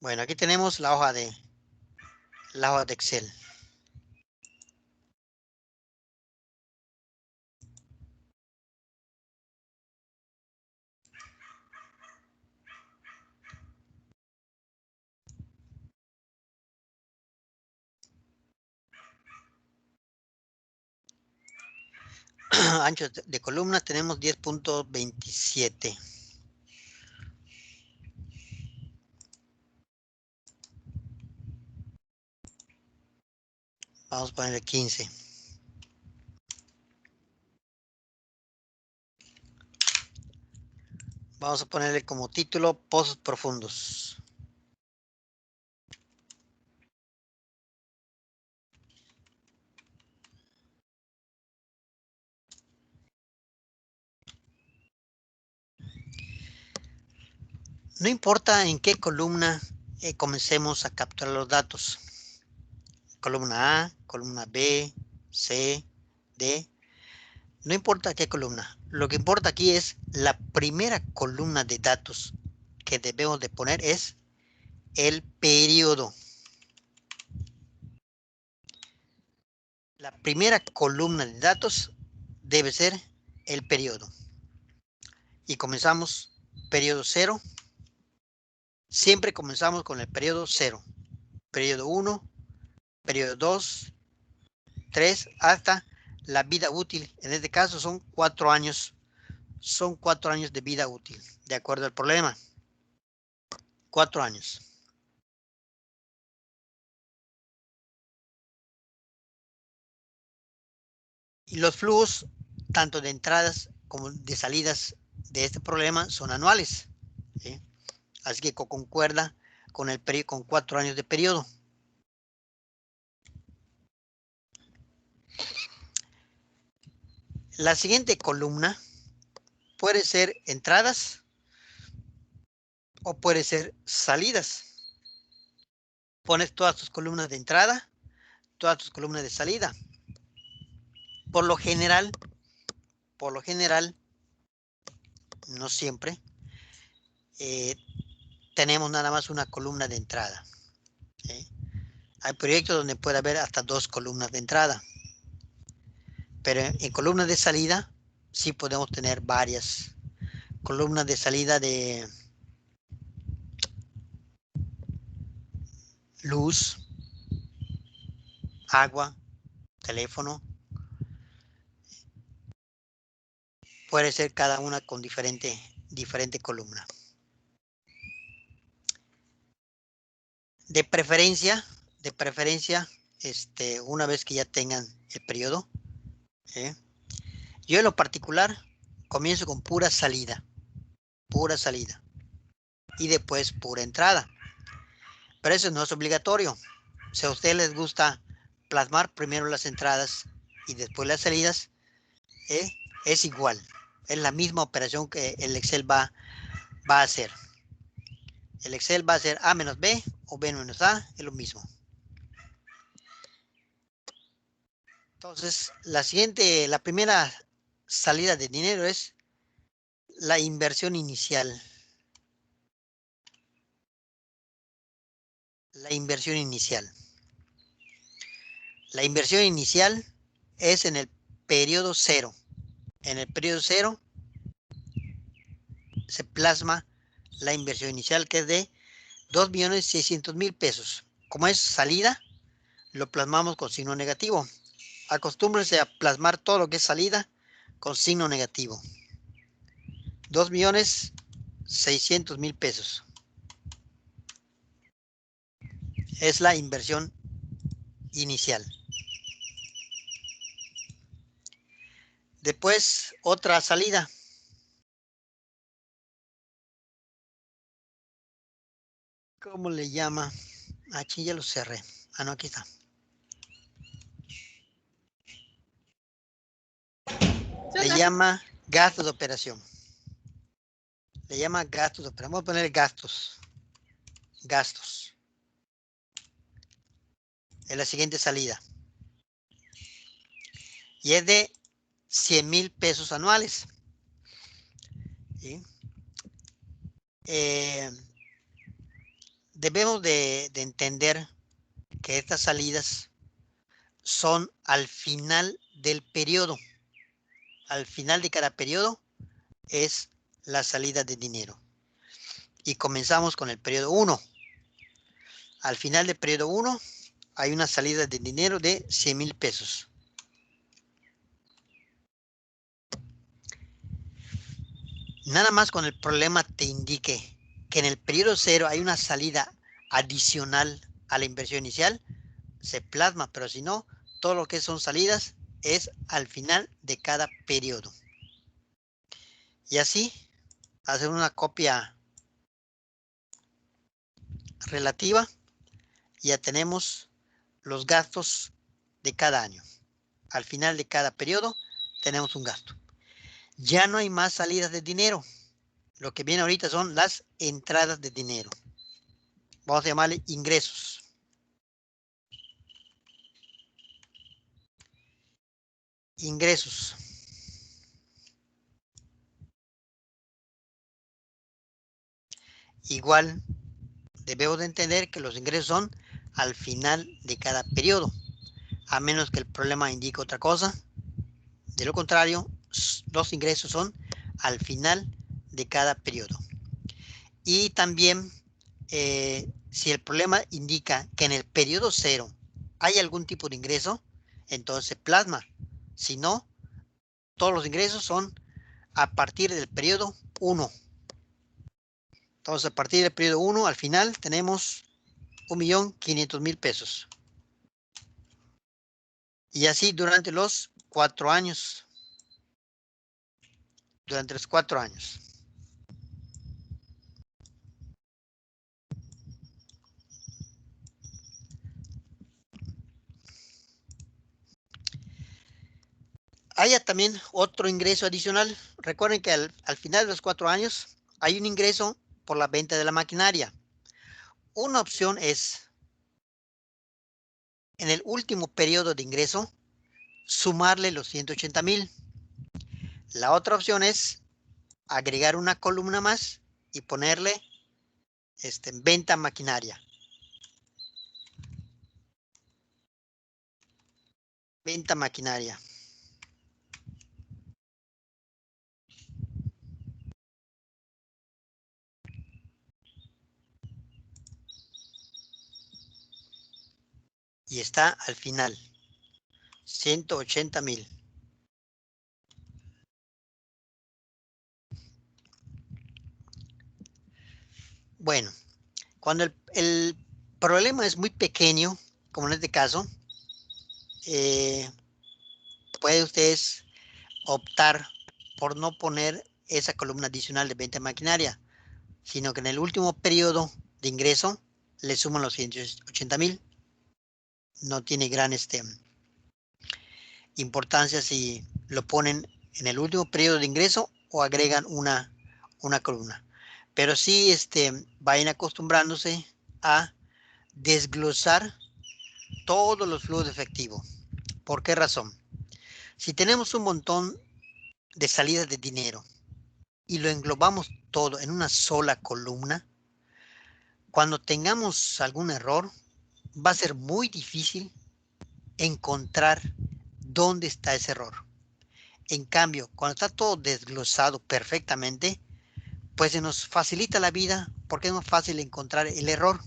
Bueno, aquí tenemos la hoja de Excel. Ancho de columna tenemos 10.27. Vamos a ponerle 15. Vamos a ponerle como título pozos profundos. No importa en qué columna comencemos a capturar los datos. Columna A, columna B, C, D. No importa qué columna. Lo que importa aquí es la primera columna de datos que debemos de poner es el periodo. La primera columna de datos debe ser el periodo. Y comenzamos periodo 0. Siempre comenzamos con el periodo 0. Periodo 1, periodo 2, 3, hasta la vida útil. En este caso son 4 años. Son 4 años de vida útil, de acuerdo al problema. 4 años. Y los flujos, tanto de entradas como de salidas de este problema, son anuales. ¿Sí? Así que concuerda con 4 años de periodo. La siguiente columna puede ser entradas o puede ser salidas. Pones todas tus columnas de entrada, todas tus columnas de salida. Por lo general, no siempre, tenemos nada más una columna de entrada. ¿Sí? Hay proyectos donde puede haber hasta 2 columnas de entrada. Pero en columnas de salida sí podemos tener varias columnas de salida de luz, agua, teléfono. Puede ser cada una con diferente columna. De preferencia, una vez que ya tengan el periodo, yo en lo particular comienzo con pura salida, y después pura entrada. Pero eso no es obligatorio. Si a ustedes les gusta plasmar primero las entradas y después las salidas, es igual. Es la misma operación que el Excel va a hacer. El Excel va a hacer A menos B o B menos A, es lo mismo. Entonces, la primera salida de dinero es la inversión inicial. La inversión inicial. La inversión inicial es en el periodo 0. En el periodo 0 se plasma la inversión inicial, que es de 2.600.000 pesos. Como es salida, lo plasmamos con signo negativo. Acostúmbrense a plasmar todo lo que es salida con signo negativo. 2.600.000 pesos. Es la inversión inicial. Después, otra salida. ¿Cómo le llama? Aquí ya lo cerré. Ah, no, aquí está. Le llama gastos de operación. Le llama gastos de operación. Vamos a poner gastos. Gastos. Es la siguiente salida. Y es de 100.000 pesos anuales. ¿Sí? Debemos de entender que estas salidas son al final del periodo. Al final de cada periodo es la salida de dinero. Y comenzamos con el periodo 1. Al final del periodo 1 hay una salida de dinero de 100.000 pesos. Nada más con el problema te indique que en el periodo 0 hay una salida adicional a la inversión inicial, se plasma, pero si no, todo lo que son salidas es al final de cada periodo. Y así, hacer una copia relativa, ya tenemos los gastos de cada año. Al final de cada periodo tenemos un gasto. Ya no hay más salidas de dinero. Lo que viene ahorita son las entradas de dinero. Vamos a llamarle ingresos. Ingresos. Igual debemos de entender que los ingresos son al final de cada periodo, a menos que el problema indique otra cosa. De lo contrario, los ingresos son al final de cada periodo. Y también, si el problema indica que en el periodo 0 hay algún tipo de ingreso, entonces plasma. Si no, todos los ingresos son a partir del periodo 1. Entonces, a partir del periodo 1, al final tenemos 1.500.000 pesos. Y así durante los 4 años. Durante los 4 años. Hay también otro ingreso adicional. Recuerden que al final de los 4 años hay un ingreso por la venta de la maquinaria. Una opción es, en el último periodo de ingreso, sumarle los 180.000. La otra opción es agregar una columna más y ponerle venta maquinaria. Venta maquinaria. Y está al final. 180.000. Bueno, cuando el problema es muy pequeño, como en este caso, puede ustedes optar por no poner esa columna adicional de venta de maquinaria, sino que en el último periodo de ingreso le suman los 180.000. no tiene gran importancia si lo ponen en el último periodo de ingreso o agregan una columna. Pero sí vayan acostumbrándose a desglosar todos los flujos de efectivo. ¿Por qué razón? Si tenemos un montón de salidas de dinero y lo englobamos todo en una sola columna, cuando tengamos algún error, va a ser muy difícil encontrar dónde está ese error. En cambio, cuando está todo desglosado perfectamente, pues se nos facilita la vida porque es más fácil encontrar el error.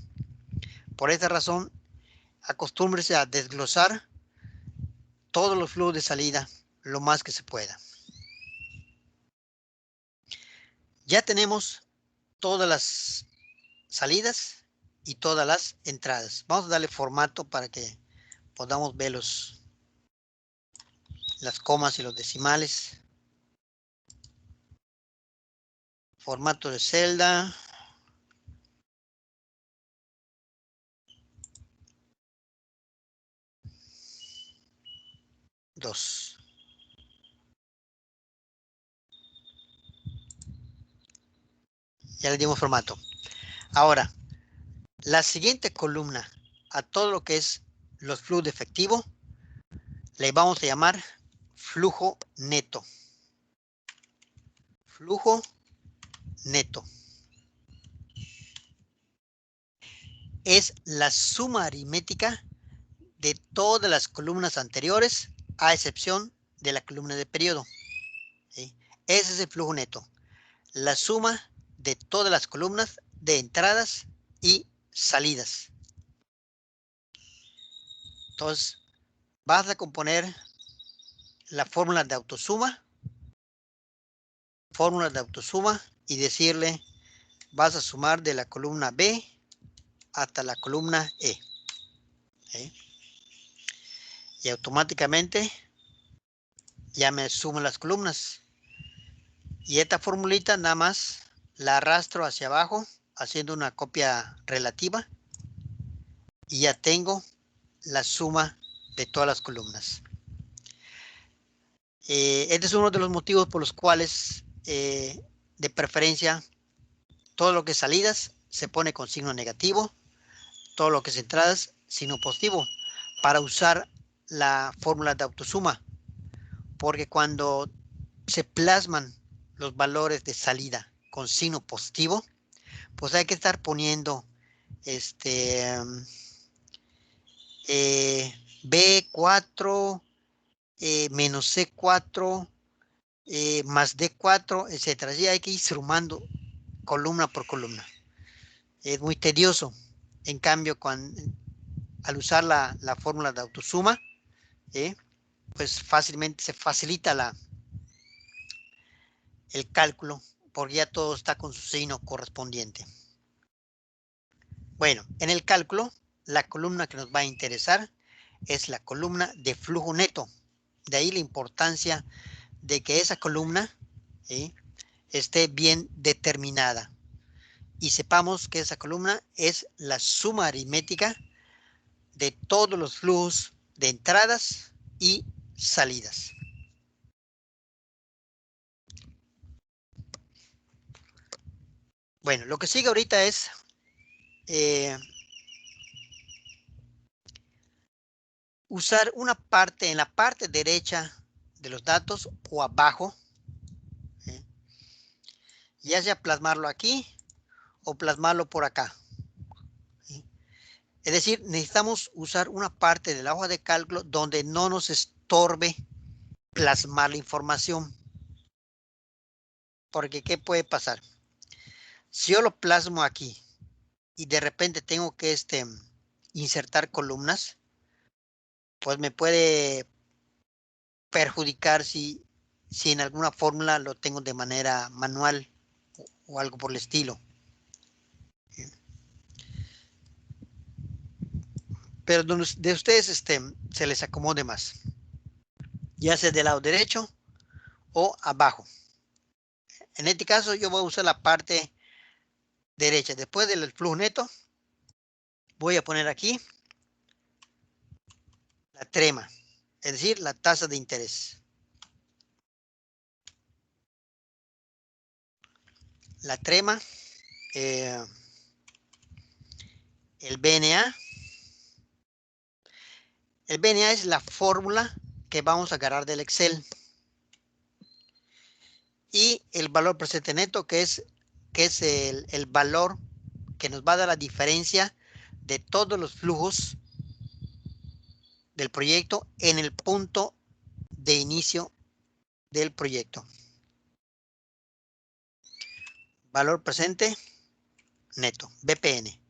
Por esta razón, acostúmbrese a desglosar todos los flujos de salida lo más que se pueda. Ya tenemos todas las salidas y todas las entradas. Vamos a darle formato para que podamos ver las comas y los decimales. Formato de celda. Dos. Ya le dimos formato. Ahora, la siguiente columna a todo lo que es los flujos de efectivo le vamos a llamar flujo neto. Flujo neto. Es la suma aritmética de todas las columnas anteriores, a excepción de la columna de periodo. ¿Sí? Ese es el flujo neto. La suma de todas las columnas de entradas y salidas. Entonces, vas a componer la fórmula de autosuma. Fórmula de autosuma y decirle, vas a sumar de la columna B hasta la columna E. ¿Sí? Y automáticamente ya me sumo las columnas. Y esta formulita nada más la arrastro hacia abajo haciendo una copia relativa y ya tengo la suma de todas las columnas. Este es uno de los motivos por los cuales de preferencia todo lo que es salidas se pone con signo negativo, todo lo que es entradas signo positivo para usar la fórmula de autosuma, porque cuando se plasman los valores de salida con signo positivo, pues hay que estar poniendo B4 menos C4 más D4, etcétera. Así hay que ir sumando columna por columna. Es muy tedioso. En cambio, al usar la fórmula de autosuma, pues fácilmente se facilita el cálculo, porque ya todo está con su signo correspondiente. Bueno, en el cálculo, la columna que nos va a interesar es la columna de flujo neto. De ahí la importancia de que esa columna esté bien determinada. Y sepamos que esa columna es la suma aritmética de todos los flujos de entradas y salidas. Bueno, lo que sigue ahorita es usar una parte en la parte derecha de los datos o abajo, ya sea plasmarlo aquí o plasmarlo por acá. Es decir, necesitamos usar una parte de la hoja de cálculo donde no nos estorbe plasmar la información. Porque, ¿qué puede pasar? Si yo lo plasmo aquí y de repente tengo que insertar columnas, pues me puede perjudicar si en alguna fórmula lo tengo de manera manual o algo por el estilo. Pero de ustedes se les acomode más, ya sea del lado derecho o abajo. En este caso yo voy a usar la parte derecha. Después del flujo neto voy a poner aquí la trema, es decir, la tasa de interés. La trema, el BNA. El BNA es la fórmula que vamos a agarrar del Excel. Y el valor presente neto, que es el valor que nos va a dar la diferencia de todos los flujos del proyecto en el punto de inicio del proyecto. Valor presente neto, BPN.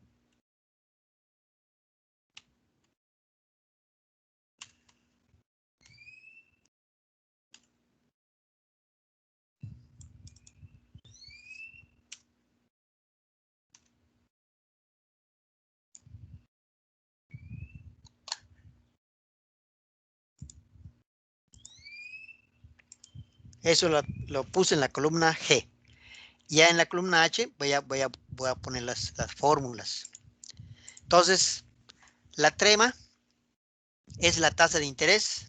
Eso lo puse en la columna G. Ya en la columna H voy a poner las fórmulas. Entonces, la trema es la tasa de interés,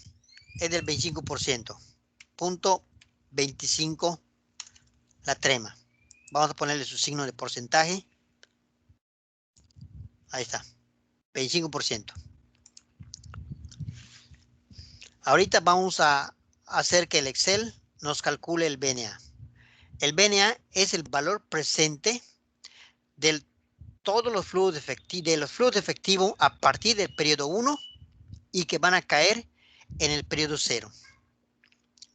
es del 25%. Punto 25 la trema. Vamos a ponerle su signo de porcentaje. Ahí está, 25%. Ahorita vamos a hacer que el Excel nos calcule el BNA. El BNA es el valor presente de todos los flujos de efectivo a partir del periodo 1 y que van a caer en el periodo 0.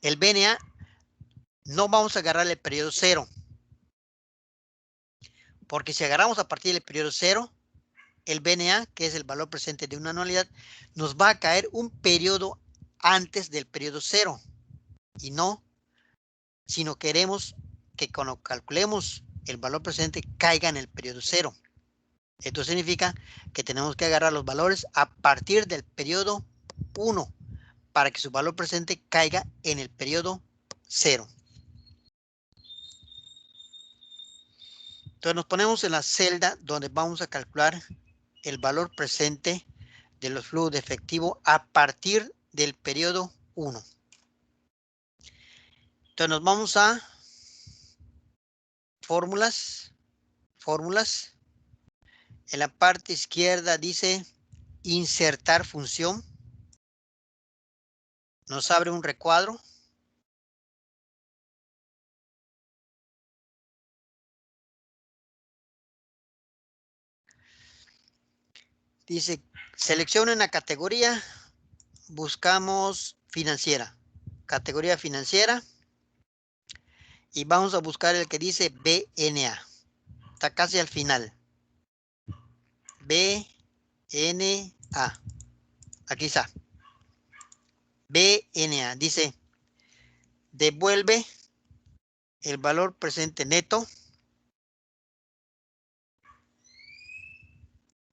El BNA no vamos a agarrar el periodo 0, porque si agarramos a partir del periodo 0, el BNA, que es el valor presente de una anualidad, nos va a caer un periodo antes del periodo 0. Y no, sino queremos que cuando calculemos el valor presente caiga en el periodo 0. Esto significa que tenemos que agarrar los valores a partir del periodo 1 para que su valor presente caiga en el periodo 0. Entonces nos ponemos en la celda donde vamos a calcular el valor presente de los flujos de efectivo a partir del periodo 1. Entonces nos vamos a fórmulas. En la parte izquierda dice insertar función. Nos abre un recuadro. Dice, selecciona una categoría, buscamos financiera, categoría financiera, y vamos a buscar el que dice BNA. Está casi al final. BNA. Aquí está. BNA. Dice, devuelve el valor presente neto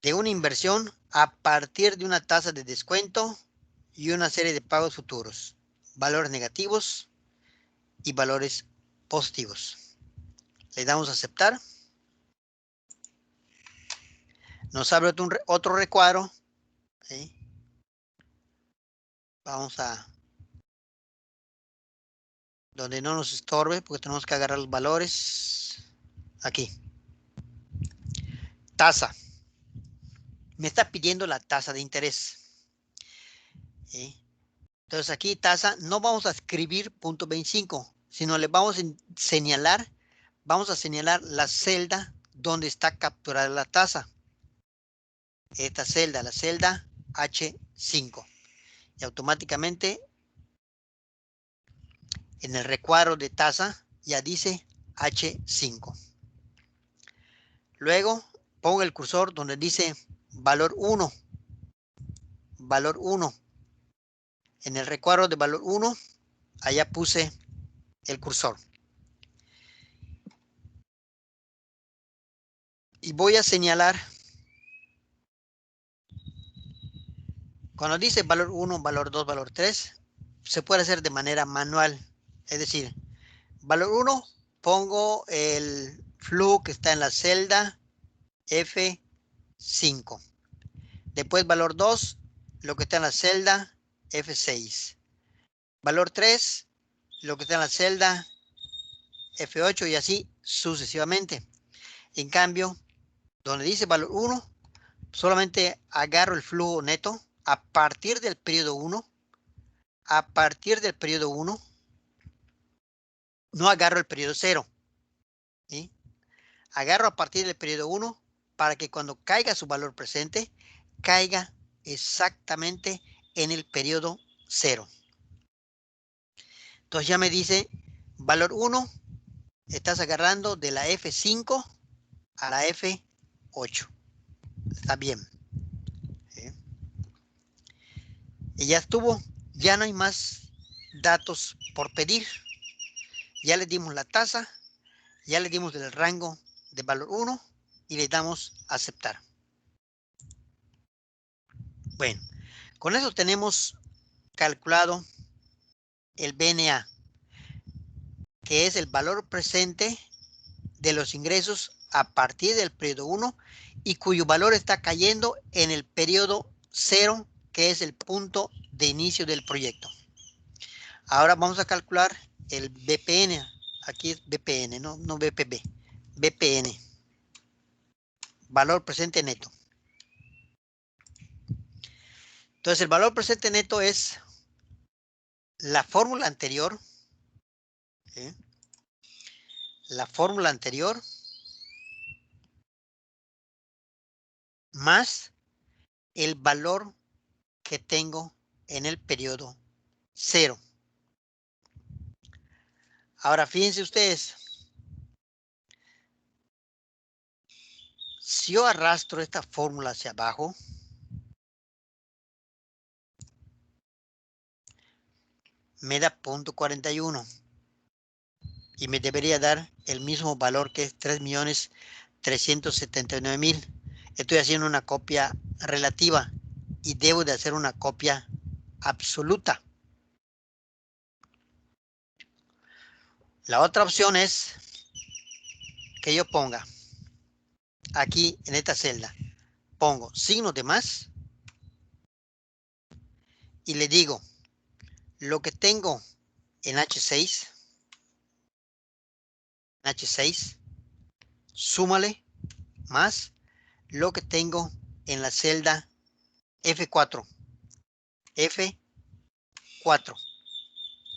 de una inversión a partir de una tasa de descuento y una serie de pagos futuros, valores negativos y valores positivos. Le damos a aceptar. Nos abre otro recuadro. ¿Sí? Vamos a donde no nos estorbe, porque tenemos que agarrar los valores. Aquí. Tasa. Me está pidiendo la tasa de interés. ¿Sí? Entonces aquí tasa, no vamos a escribir punto 25, sino le vamos a señalar la celda donde está capturada la tasa. Esta celda, la celda H5. Y automáticamente en el recuadro de tasa ya dice H5. Luego pongo el cursor donde dice valor 1. Valor 1. En el recuadro de valor 1, allá puse el cursor. Y voy a señalar, cuando dice valor 1, valor 2, valor 3, se puede hacer de manera manual. Es decir, valor 1, pongo el flujo que está en la celda F5. Después valor 2, lo que está en la celda F6. Valor 3, lo que está en la celda F8 y así sucesivamente. En cambio, donde dice valor 1, solamente agarro el flujo neto a partir del periodo 1. A partir del periodo 1, no agarro el periodo 0. ¿Sí? Agarro a partir del periodo 1 para que cuando caiga su valor presente, caiga exactamente en el periodo 0. Entonces ya me dice, valor 1, estás agarrando de la F5 a la F8. Está bien. ¿Sí? Y ya estuvo, ya no hay más datos por pedir. Ya le dimos la tasa, ya le dimos el rango de valor 1 y le damos aceptar. Bueno, con eso tenemos calculado el BNA, que es el valor presente de los ingresos a partir del periodo 1 y cuyo valor está cayendo en el periodo 0, que es el punto de inicio del proyecto. Ahora vamos a calcular el BPN. Aquí es BPN, no BPB. BPN. Valor presente neto. Entonces el valor presente neto es la fórmula anterior. ¿Sí? La fórmula anterior más el valor que tengo en el periodo 0. Ahora fíjense ustedes. Si yo arrastro esta fórmula hacia abajo, me da 0.41 y me debería dar el mismo valor que es 3.379.000. Estoy haciendo una copia relativa y debo de hacer una copia absoluta. La otra opción es que yo ponga aquí en esta celda, pongo signo de más y le digo lo que tengo en H6, súmale más lo que tengo en la celda F4.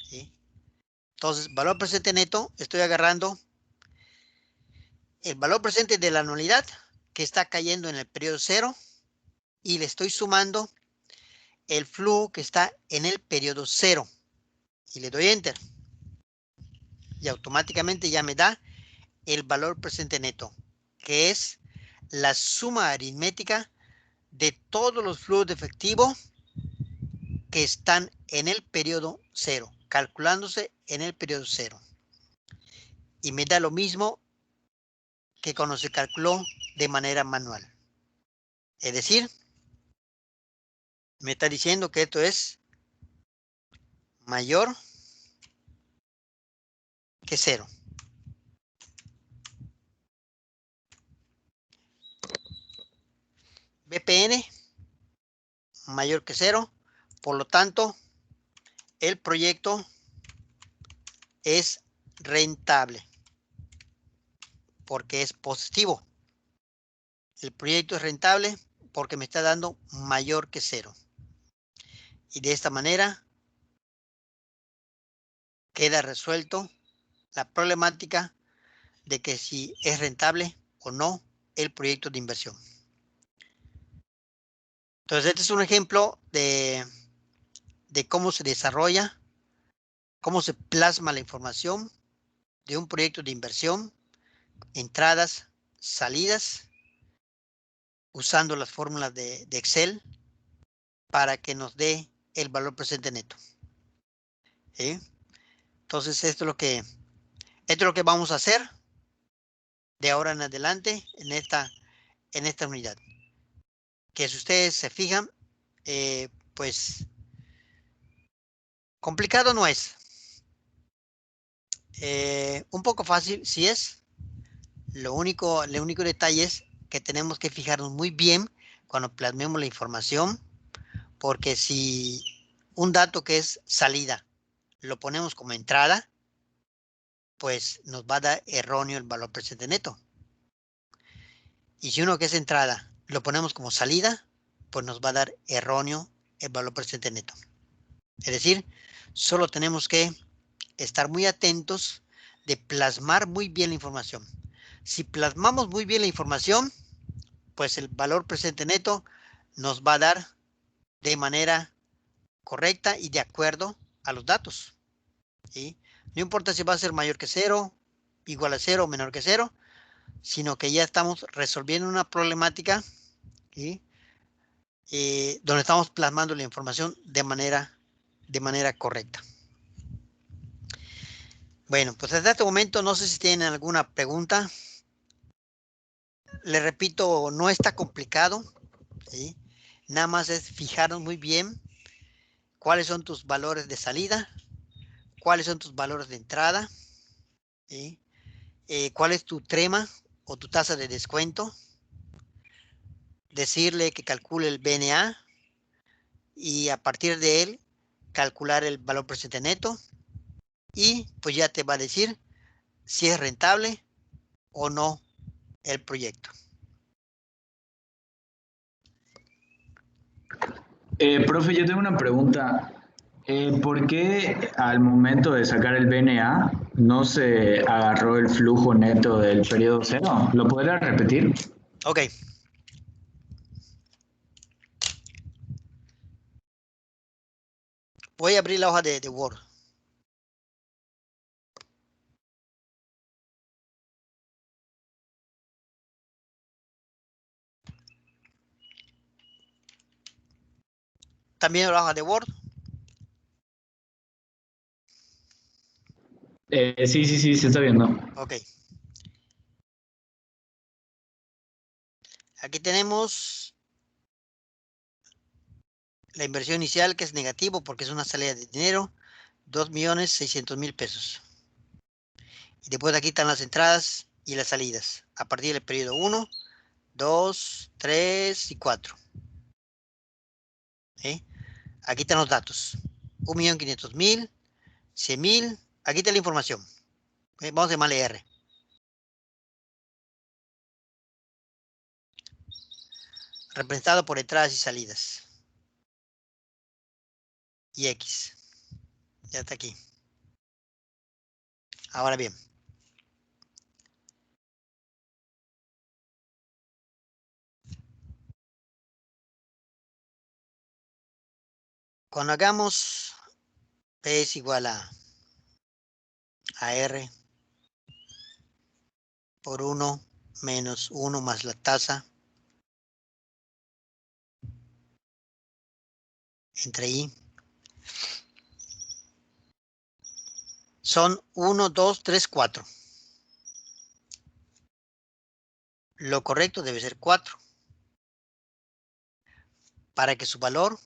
¿Sí? Entonces, valor presente neto, estoy agarrando el valor presente de la anualidad que está cayendo en el periodo 0 y le estoy sumando el flujo que está en el periodo 0 y le doy enter y automáticamente ya me da el valor presente neto, que es la suma aritmética de todos los flujos de efectivo que están en el periodo 0, calculándose en el periodo 0. Y me da lo mismo que cuando se calculó de manera manual. Es decir, me está diciendo que esto es mayor que 0. BPN mayor que 0. Por lo tanto, el proyecto es rentable porque es positivo. El proyecto es rentable porque me está dando mayor que 0. Y de esta manera queda resuelto la problemática de que si es rentable o no el proyecto de inversión. Entonces, este es un ejemplo de cómo se desarrolla, cómo se plasma la información de un proyecto de inversión, entradas, salidas, usando las fórmulas de Excel para que nos dé el valor presente neto. ¿Sí? Entonces, esto es lo que vamos a hacer de ahora en adelante en esta unidad. Que si ustedes se fijan, pues complicado no es. Un poco fácil sí es. El único detalle es que tenemos que fijarnos muy bien cuando plasmemos la información, Porque si un dato que es salida lo ponemos como entrada, pues nos va a dar erróneo el valor presente neto. Y si uno que es entrada lo ponemos como salida, pues nos va a dar erróneo el valor presente neto. Es decir, solo tenemos que estar muy atentos de plasmar muy bien la información. Si plasmamos muy bien la información, pues el valor presente neto nos va a dar de manera correcta y de acuerdo a los datos. ¿Sí? No importa si va a ser mayor que 0, igual a 0 o menor que 0, sino que ya estamos resolviendo una problemática, ¿sí? Donde estamos plasmando la información de manera correcta. Bueno, pues hasta este momento no sé si tienen alguna pregunta. Les repito, no está complicado, ¿sí? Nada más es fijarnos muy bien cuáles son tus valores de salida, cuáles son tus valores de entrada, ¿sí? Cuál es tu trema o tu tasa de descuento, decirle que calcule el BNA y a partir de él calcular el valor presente neto y pues ya te va a decir si es rentable o no el proyecto. Profe, yo tengo una pregunta. ¿Por qué al momento de sacar el BNA no se agarró el flujo neto del periodo cero? ¿Lo podría repetir? Ok. Voy a abrir la hoja de Word. También la hoja de Word. Sí, se está viendo. Ok. Aquí tenemos la inversión inicial que es negativo porque es una salida de dinero, 2.600.000 pesos. Y después aquí están las entradas y las salidas a partir del periodo 1, 2, 3 y 4. ¿Sí? Aquí están los datos. 1.500.000, 100.000. Aquí está la información. ¿Sí? Vamos a llamarle R. Representado por entradas y salidas. Y X. Ya está aquí. Ahora bien. Cuando hagamos P es igual a R por 1 menos 1 más la tasa entre I. Son 1, 2, 3, 4. Lo correcto debe ser 4. Para que su valor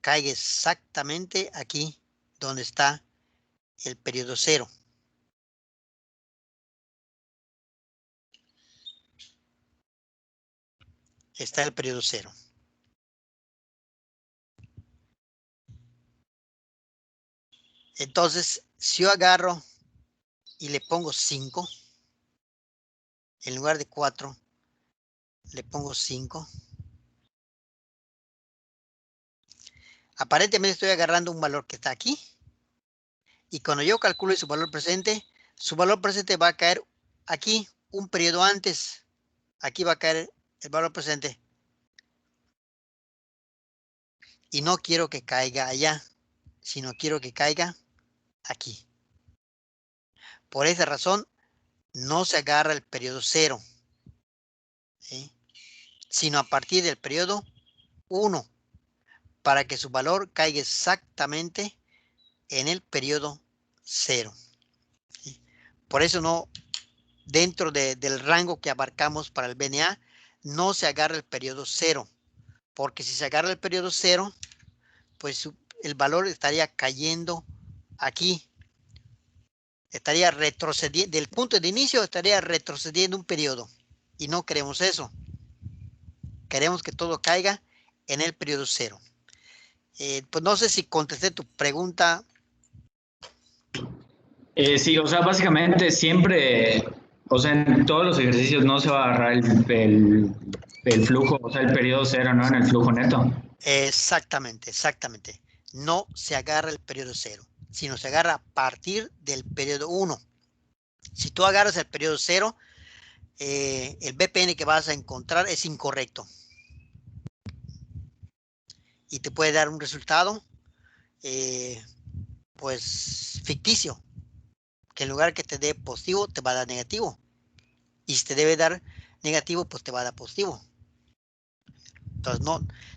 caiga exactamente aquí donde está el periodo 0. Está el periodo 0. Entonces, si yo agarro y le pongo 5, en lugar de 4, le pongo 5. Aparentemente estoy agarrando un valor que está aquí. Y cuando yo calculo su valor presente va a caer aquí un periodo antes. Aquí va a caer el valor presente. Y no quiero que caiga allá, sino quiero que caiga aquí. Por esa razón, no se agarra el periodo 0, ¿sí? Sino a partir del periodo 1, para que su valor caiga exactamente en el periodo 0. ¿Sí? Por eso no, dentro del rango que abarcamos para el BNA, no se agarra el periodo 0, porque si se agarra el periodo 0, pues el valor estaría cayendo aquí. Estaría retrocediendo, del punto de inicio estaría retrocediendo un periodo. Y no queremos eso. Queremos que todo caiga en el periodo 0. Pues no sé si contesté tu pregunta. Sí, o sea, básicamente siempre, o sea, en todos los ejercicios no se va a agarrar el flujo, o sea, el periodo cero, ¿no? En el flujo neto. Exactamente, exactamente. No se agarra el periodo 0, sino se agarra a partir del periodo 1. Si tú agarras el periodo 0, el BPN que vas a encontrar es incorrecto. Y te puede dar un resultado, pues, ficticio. Que en lugar que te dé positivo, te va a dar negativo. Y si te debe dar negativo, pues te va a dar positivo. Entonces,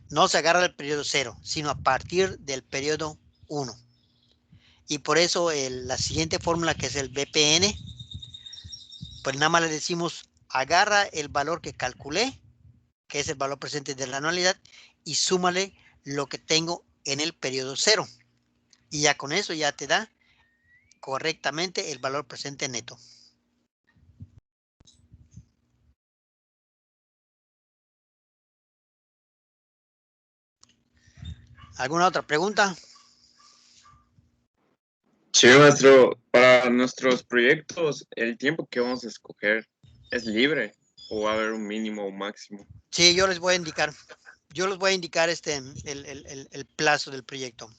no se agarra el periodo 0, sino a partir del periodo 1. Y por eso la siguiente fórmula, que es el BPN, pues nada más le decimos, agarra el valor que calculé, que es el valor presente de la anualidad, y súmale lo que tengo en el periodo 0. Y ya con eso ya te da correctamente el valor presente neto. ¿Alguna otra pregunta? Sí, maestro, para nuestros proyectos, ¿el tiempo que vamos a escoger es libre o va a haber un mínimo o máximo? Sí, yo les voy a indicar. Yo les voy a indicar el plazo del proyecto.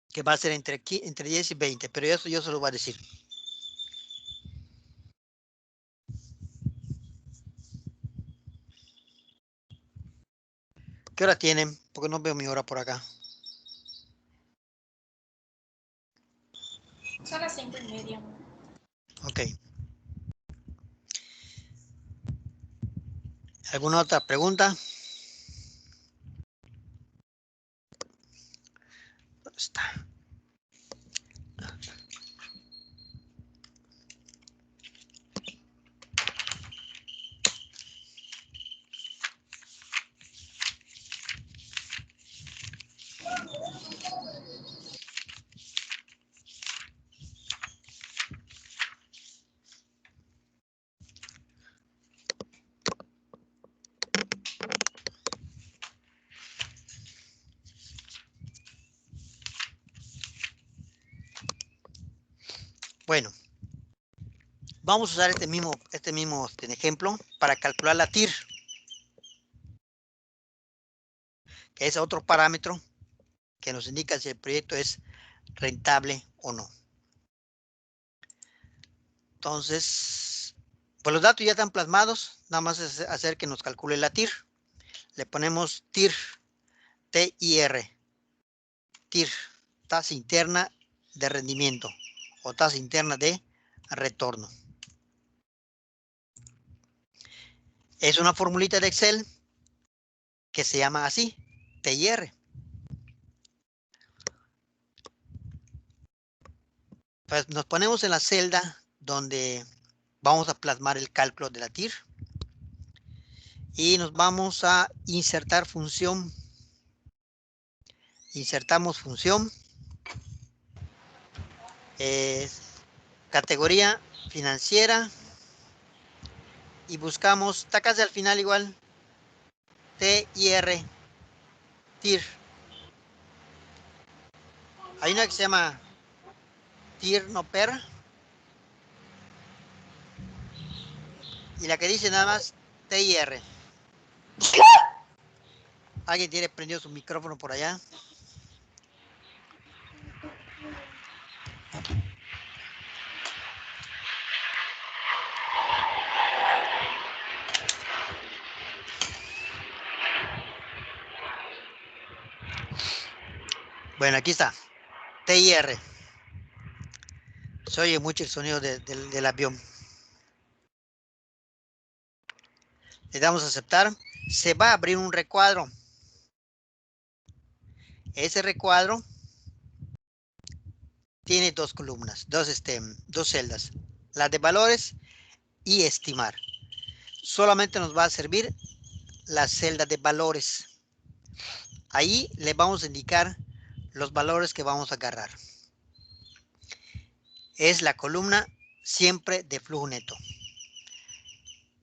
Que va a ser entre 10 y 20, pero eso yo se lo voy a decir. ¿Qué hora tienen? Porque no veo mi hora por acá. Son las 5:30. Ok. ¿Alguna otra pregunta? ¿Dónde está? Bueno, vamos a usar este mismo ejemplo para calcular la TIR, que es otro parámetro que nos indica si el proyecto es rentable o no. Entonces, pues los datos ya están plasmados, nada más es hacer que nos calcule la TIR. Le ponemos TIR, T-I-R, TIR, tasa interna de rendimiento o tasa interna de retorno. Es una formulita de Excel que se llama así, TIR. Pues nos ponemos en la celda donde vamos a plasmar el cálculo de la TIR y nos vamos a insertar función. Insertamos función. Categoría financiera y buscamos, está casi al final igual, TIR, TIR. Hay una que se llama TIR no per y la que dice nada más TIR. ¿Alguien tiene prendido su micrófono por allá? Bueno, aquí está. TIR. Se oye mucho el sonido del avión. Le damos a aceptar. Se va a abrir un recuadro. Ese recuadro tiene dos columnas, dos celdas. La de valores y estimar. Solamente nos va a servir la celda de valores. Ahí le vamos a indicar los valores que vamos a agarrar. Es la columna siempre de flujo neto.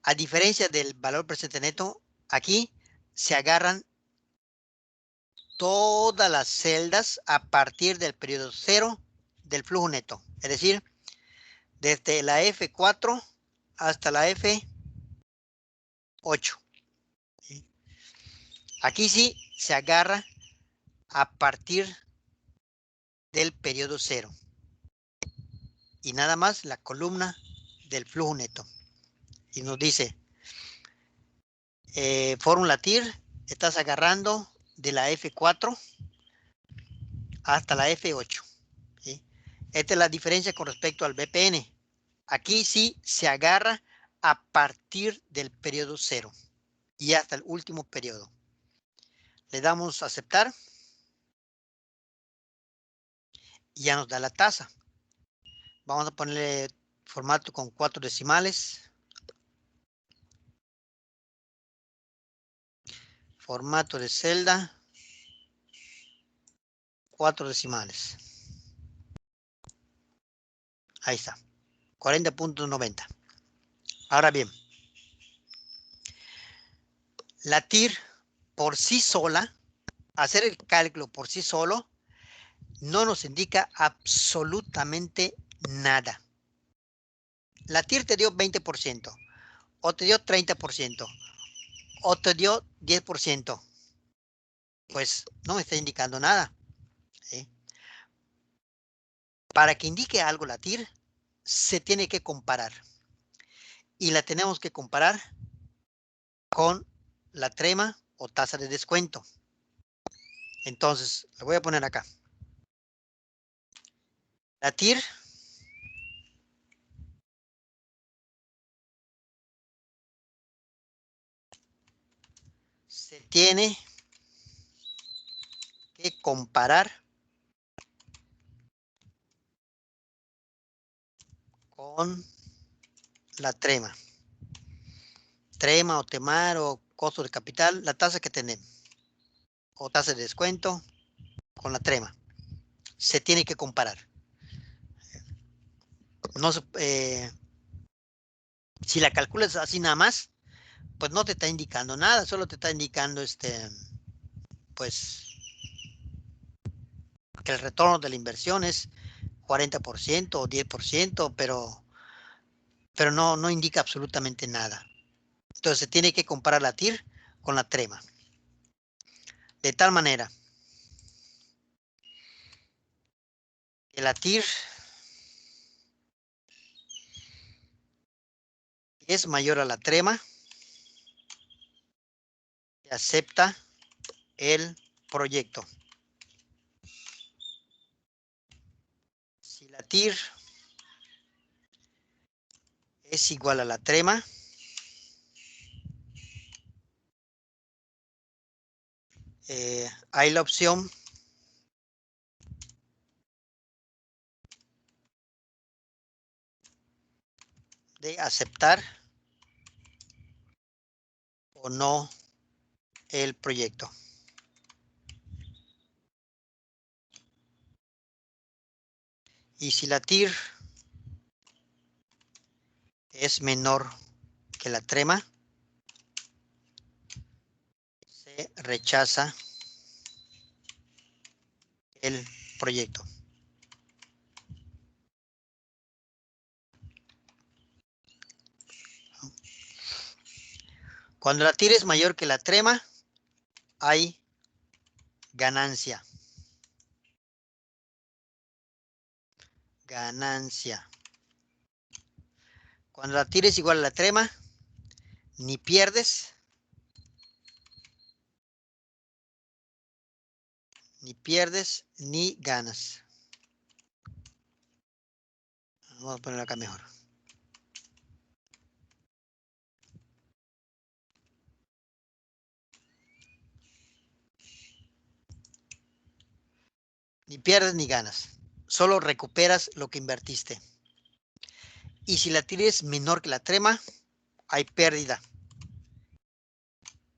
A diferencia del valor presente neto, aquí se agarran todas las celdas a partir del periodo 0 del flujo neto. Es decir, desde la F4 hasta la F8. ¿Sí? Aquí sí se agarra a partir del periodo 0. Y nada más la columna del flujo neto. Y nos dice, fórmula TIR, estás agarrando de la F4 hasta la F8. ¿Sí? Esta es la diferencia con respecto al BPN. Aquí sí se agarra a partir del periodo 0 y hasta el último periodo. Le damos a aceptar y ya nos da la tasa. Vamos a ponerle formato con 4 decimales. Formato de celda, 4 decimales. Ahí está, 40.90. Ahora bien, la TIR por sí sola, hacer el cálculo por sí solo, no nos indica absolutamente nada. La TIR te dio 20%, o te dio 30%, o te dio 10%. Pues no me está indicando nada. ¿Sí? Para que indique algo la TIR, se tiene que comparar. Y la tenemos que comparar con la trema o tasa de descuento. Entonces, lo voy a poner acá. La TIR se tiene que comparar con la trema. Trema o temar o costo de capital, la tasa que tenemos. O tasa de descuento con la trema. Se tiene que comparar. No si la calculas así nada más, pues no te está indicando nada, solo te está indicando pues que el retorno de la inversión es 40% o 10%, pero no indica absolutamente nada. Entonces se tiene que comparar la TIR con la trema. De tal manera que la TIR es mayor a la trema, se acepta el proyecto. Si la TIR es igual a la trema, hay la opción de aceptar o no el proyecto. Y si la TIR es menor que la trema, se rechaza el proyecto. Cuando la TIR es mayor que la trema, hay ganancia. Ganancia. Cuando la TIR es igual a la trema, ni pierdes, ni ganas. Vamos a poner acá mejor. Ni pierdes ni ganas. Solo recuperas lo que invertiste. Y si la TIR es menor que la trema, hay pérdida.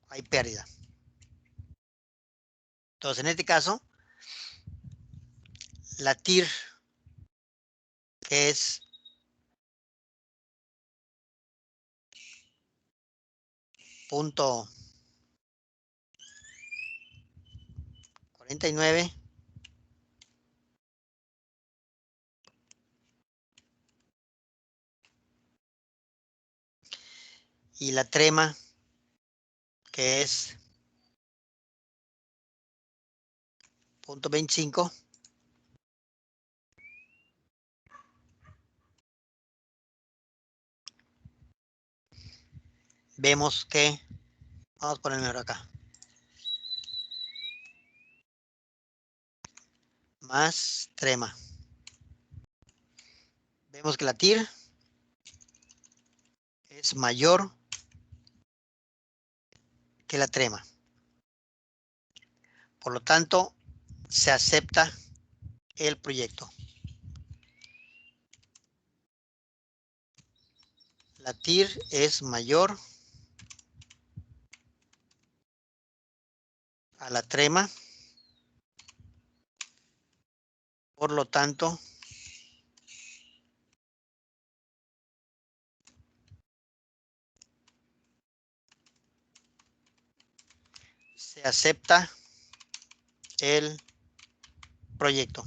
Hay pérdida. Entonces, en este caso, la TIR, que es 49. Y la trema, que es 0.25. Vemos que, vamos a ponerlo acá, más trema. Vemos que la TIR es mayor que la trema. Por lo tanto, se acepta el proyecto. La TIR es mayor a la trema. Por lo tanto, se acepta el proyecto.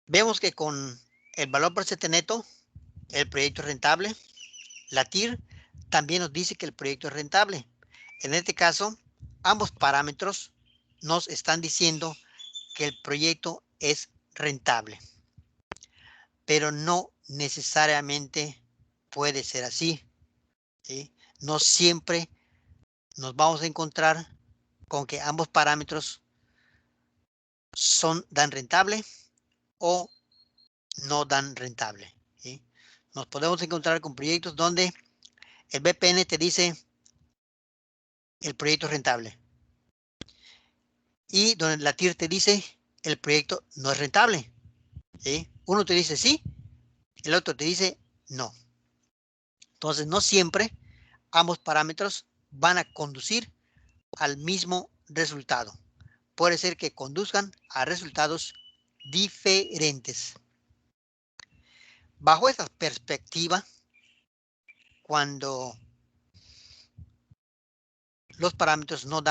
Vemos que con el valor presente neto, el proyecto es rentable. La TIR también nos dice que el proyecto es rentable. En este caso, ambos parámetros nos están diciendo que el proyecto es rentable. Pero no necesariamente puede ser así, ¿sí? No siempre nos vamos a encontrar con que ambos parámetros dan rentable o no dan rentable, ¿sí? Nos podemos encontrar con proyectos donde el BPN te dice el proyecto es rentable y donde la TIR te dice el proyecto no es rentable, ¿sí? Uno te dice sí, el otro te dice no. Entonces no siempre ambos parámetros van a conducir al mismo resultado. Puede ser que conduzcan a resultados diferentes. Bajo esta perspectiva, cuando los parámetros no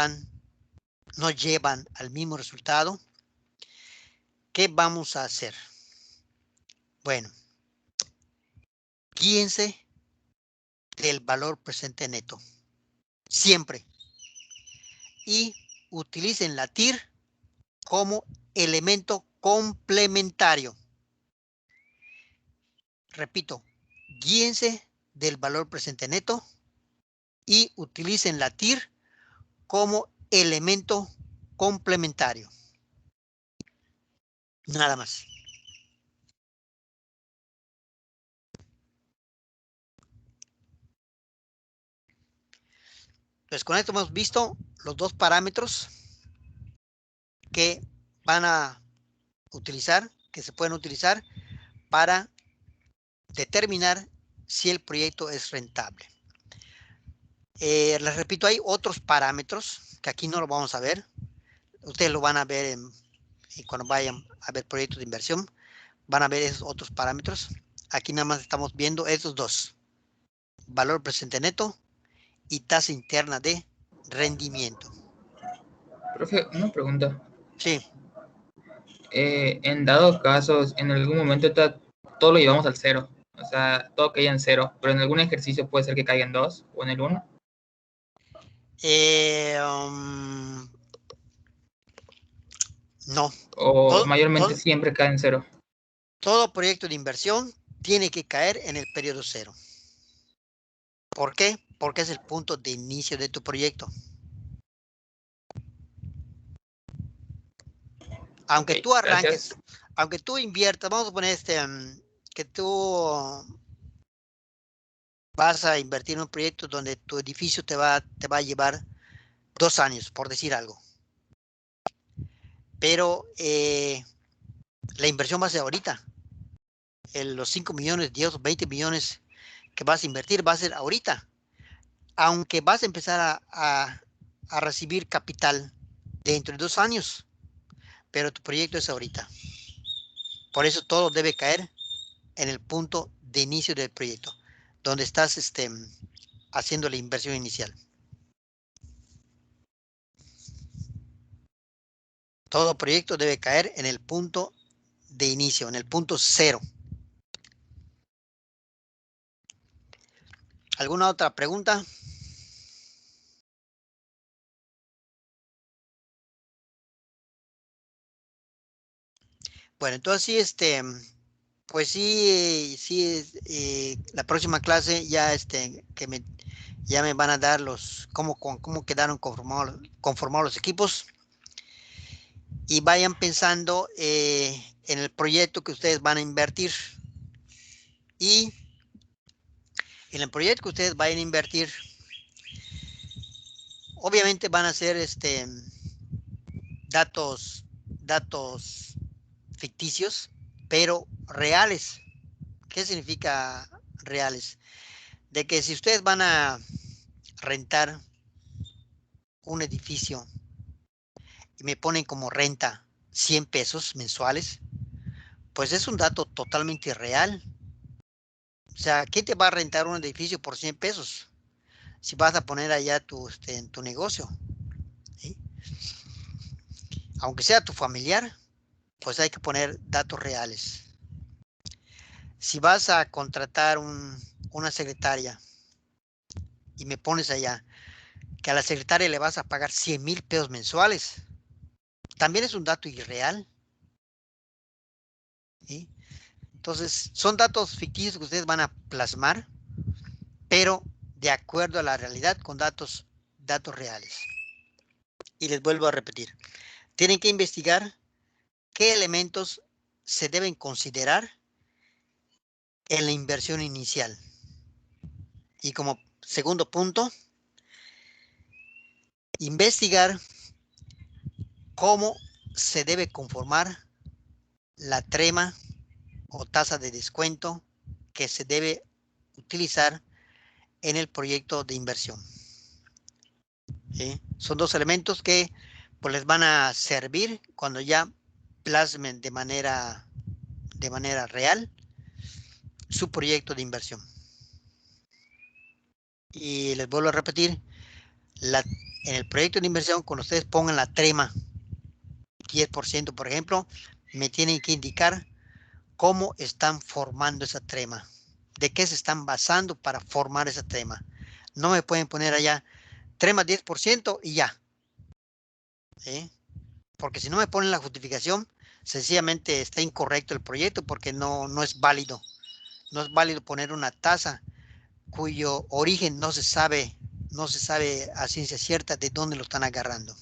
llevan al mismo resultado, ¿qué vamos a hacer? Bueno, guíense del valor presente neto, siempre. Y utilicen la TIR como elemento complementario. Repito, guíense del valor presente neto y utilicen la TIR como elemento complementario. Nada más. Pues con esto hemos visto los dos parámetros que van a utilizar, que se pueden utilizar para determinar si el proyecto es rentable. Les repito, hay otros parámetros que aquí no lo vamos a ver. Ustedes lo van a ver cuando vayan a ver proyectos de inversión. Van a ver esos otros parámetros. Aquí nada más estamos viendo esos dos. Valor presente neto y tasa interna de rendimiento. Profe, una pregunta. Sí. En dados casos, en algún momento todo lo llevamos al cero. O sea, todo cae en cero. Pero en algún ejercicio puede ser que caiga en 2 o en el 1. No. O mayormente siempre cae en 0. Todo proyecto de inversión tiene que caer en el periodo 0. ¿Por qué? Porque es el punto de inicio de tu proyecto. Aunque tú arranques, gracias. Aunque tú inviertas, vamos a poner que tú vas a invertir en un proyecto donde tu edificio te va a llevar 2 años, por decir algo. Pero la inversión va a ser ahorita. Los 5 millones, 10 o 20 millones que vas a invertir va a ser ahorita. Aunque vas a empezar a recibir capital dentro de 2 años. Pero tu proyecto es ahorita. Por eso todo debe caer en el punto de inicio del proyecto, donde estás haciendo la inversión inicial. Todo proyecto debe caer en el punto de inicio, en el punto 0. ¿Alguna otra pregunta? Bueno, entonces sí, pues sí, la próxima clase ya ya me van a dar cómo quedaron conformados los equipos, y vayan pensando en el proyecto que ustedes van a invertir, y en el proyecto que ustedes vayan a invertir, obviamente van a ser datos ficticios, pero reales. ¿Qué significa reales? De que si ustedes van a rentar un edificio y me ponen como renta 100 pesos mensuales, pues es un dato totalmente irreal. O sea, ¿quién te va a rentar un edificio por 100 pesos? Si vas a poner allá en tu negocio, ¿sí? Aunque sea tu familiar, pues hay que poner datos reales. Si vas a contratar una secretaria y me pones allá que a la secretaria le vas a pagar 100,000 pesos mensuales, también es un dato irreal, ¿sí? Entonces, son datos ficticios que ustedes van a plasmar, pero de acuerdo a la realidad, con datos reales. Y les vuelvo a repetir, tienen que investigar qué elementos se deben considerar en la inversión inicial. Y como segundo punto, investigar cómo se debe conformar la trema o tasa de descuento que se debe utilizar en el proyecto de inversión. ¿Sí? Son dos elementos que pues, les van a servir cuando ya plasmen de manera real su proyecto de inversión. Y les vuelvo a repetir, en el proyecto de inversión, cuando ustedes pongan la trema 10%, por ejemplo, me tienen que indicar cómo están formando esa trema, de qué se están basando para formar esa trema. No me pueden poner allá trema 10% y ya. ¿Sí? Porque si no me ponen la justificación, sencillamente está incorrecto el proyecto porque no es válido. No es válido poner una tasa cuyo origen no se sabe a ciencia cierta de dónde lo están agarrando.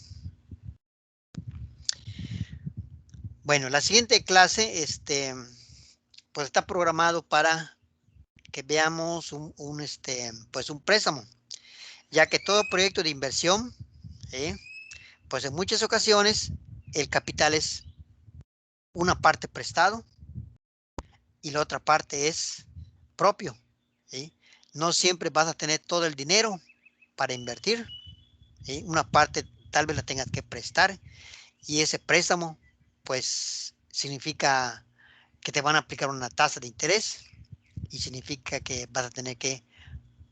Bueno, la siguiente clase pues está programado para que veamos pues un préstamo, ya que todo proyecto de inversión, pues en muchas ocasiones el capital es una parte prestado y la otra parte es propio, ¿sí? No siempre vas a tener todo el dinero para invertir, ¿sí? Una parte tal vez la tengas que prestar y ese préstamo pues significa que te van a aplicar una tasa de interés y significa que vas a tener que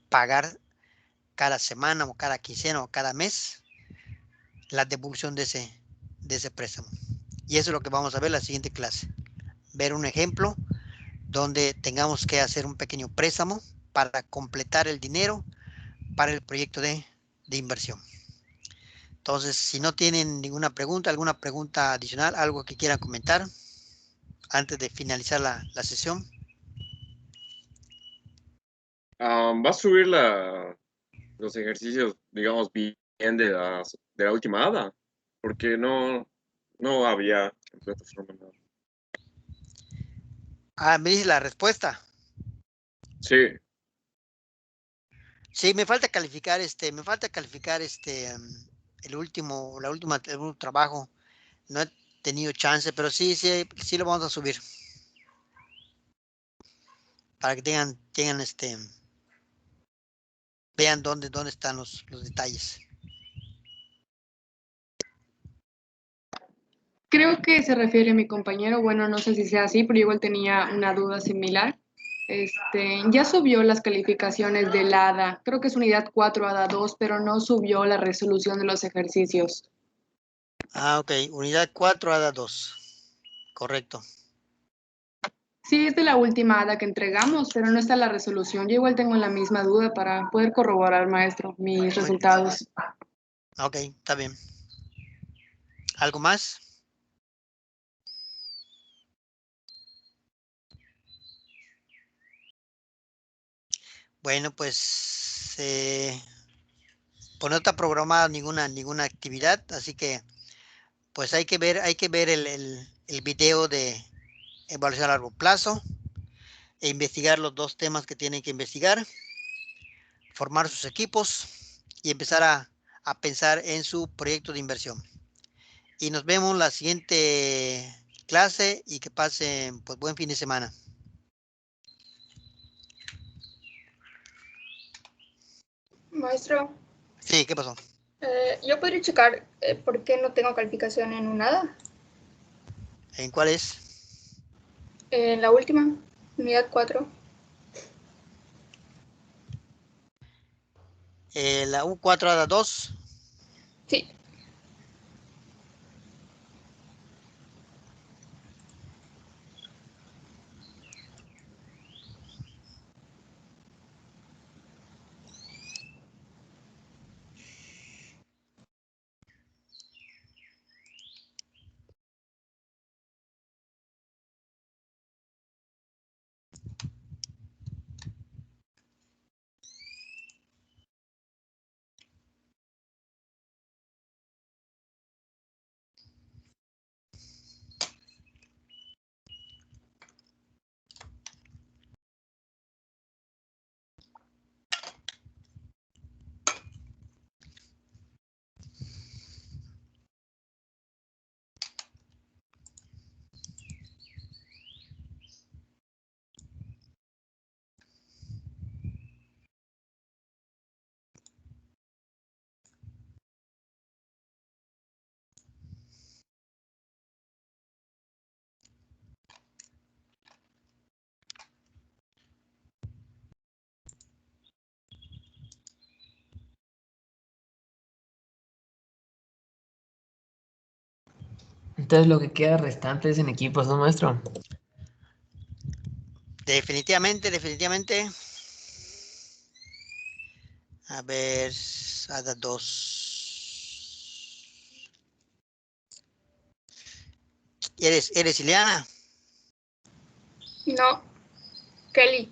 pagar cada semana o cada quincena o cada mes la devolución de ese préstamo. Y eso es lo que vamos a ver en la siguiente clase. Ver un ejemplo donde tengamos que hacer un pequeño préstamo para completar el dinero para el proyecto de inversión. Entonces, si no tienen alguna pregunta adicional, algo que quieran comentar antes de finalizar la sesión. ¿Va a subir los ejercicios, digamos, bien de la última hada? Porque no había en plataforma nada. Me dice la respuesta. Sí. Sí, me falta calificar el último trabajo. No he tenido chance, pero sí lo vamos a subir. Para que vean dónde están los detalles. Creo que se refiere a mi compañero, bueno, no sé si sea así, pero igual tenía una duda similar. Ya subió las calificaciones del ADA, creo que es unidad 4, ADA 2, pero no subió la resolución de los ejercicios. Ok, unidad 4, ADA 2. Correcto. Sí, es de la última ADA que entregamos, pero no está la resolución. Yo igual tengo la misma duda para poder corroborar, maestro, mis resultados. Ok, está bien. ¿Algo más? Bueno, pues no está programada ninguna actividad, así que pues hay que ver el video de evaluación a largo plazo e investigar los dos temas que tienen que investigar, formar sus equipos y empezar a pensar en su proyecto de inversión. Y nos vemos la siguiente clase y que pasen pues buen fin de semana. Maestro, Sí, ¿qué pasó? yo podría checar por qué no tengo calificación en un ADA. ¿En cuál es? En la última, unidad 4. La U4 ADA 2. Sí. Entonces lo que queda restante es en equipos, ¿no, maestro? Definitivamente. A ver, ADA 2. ¿Eres Ileana? No, Kelly.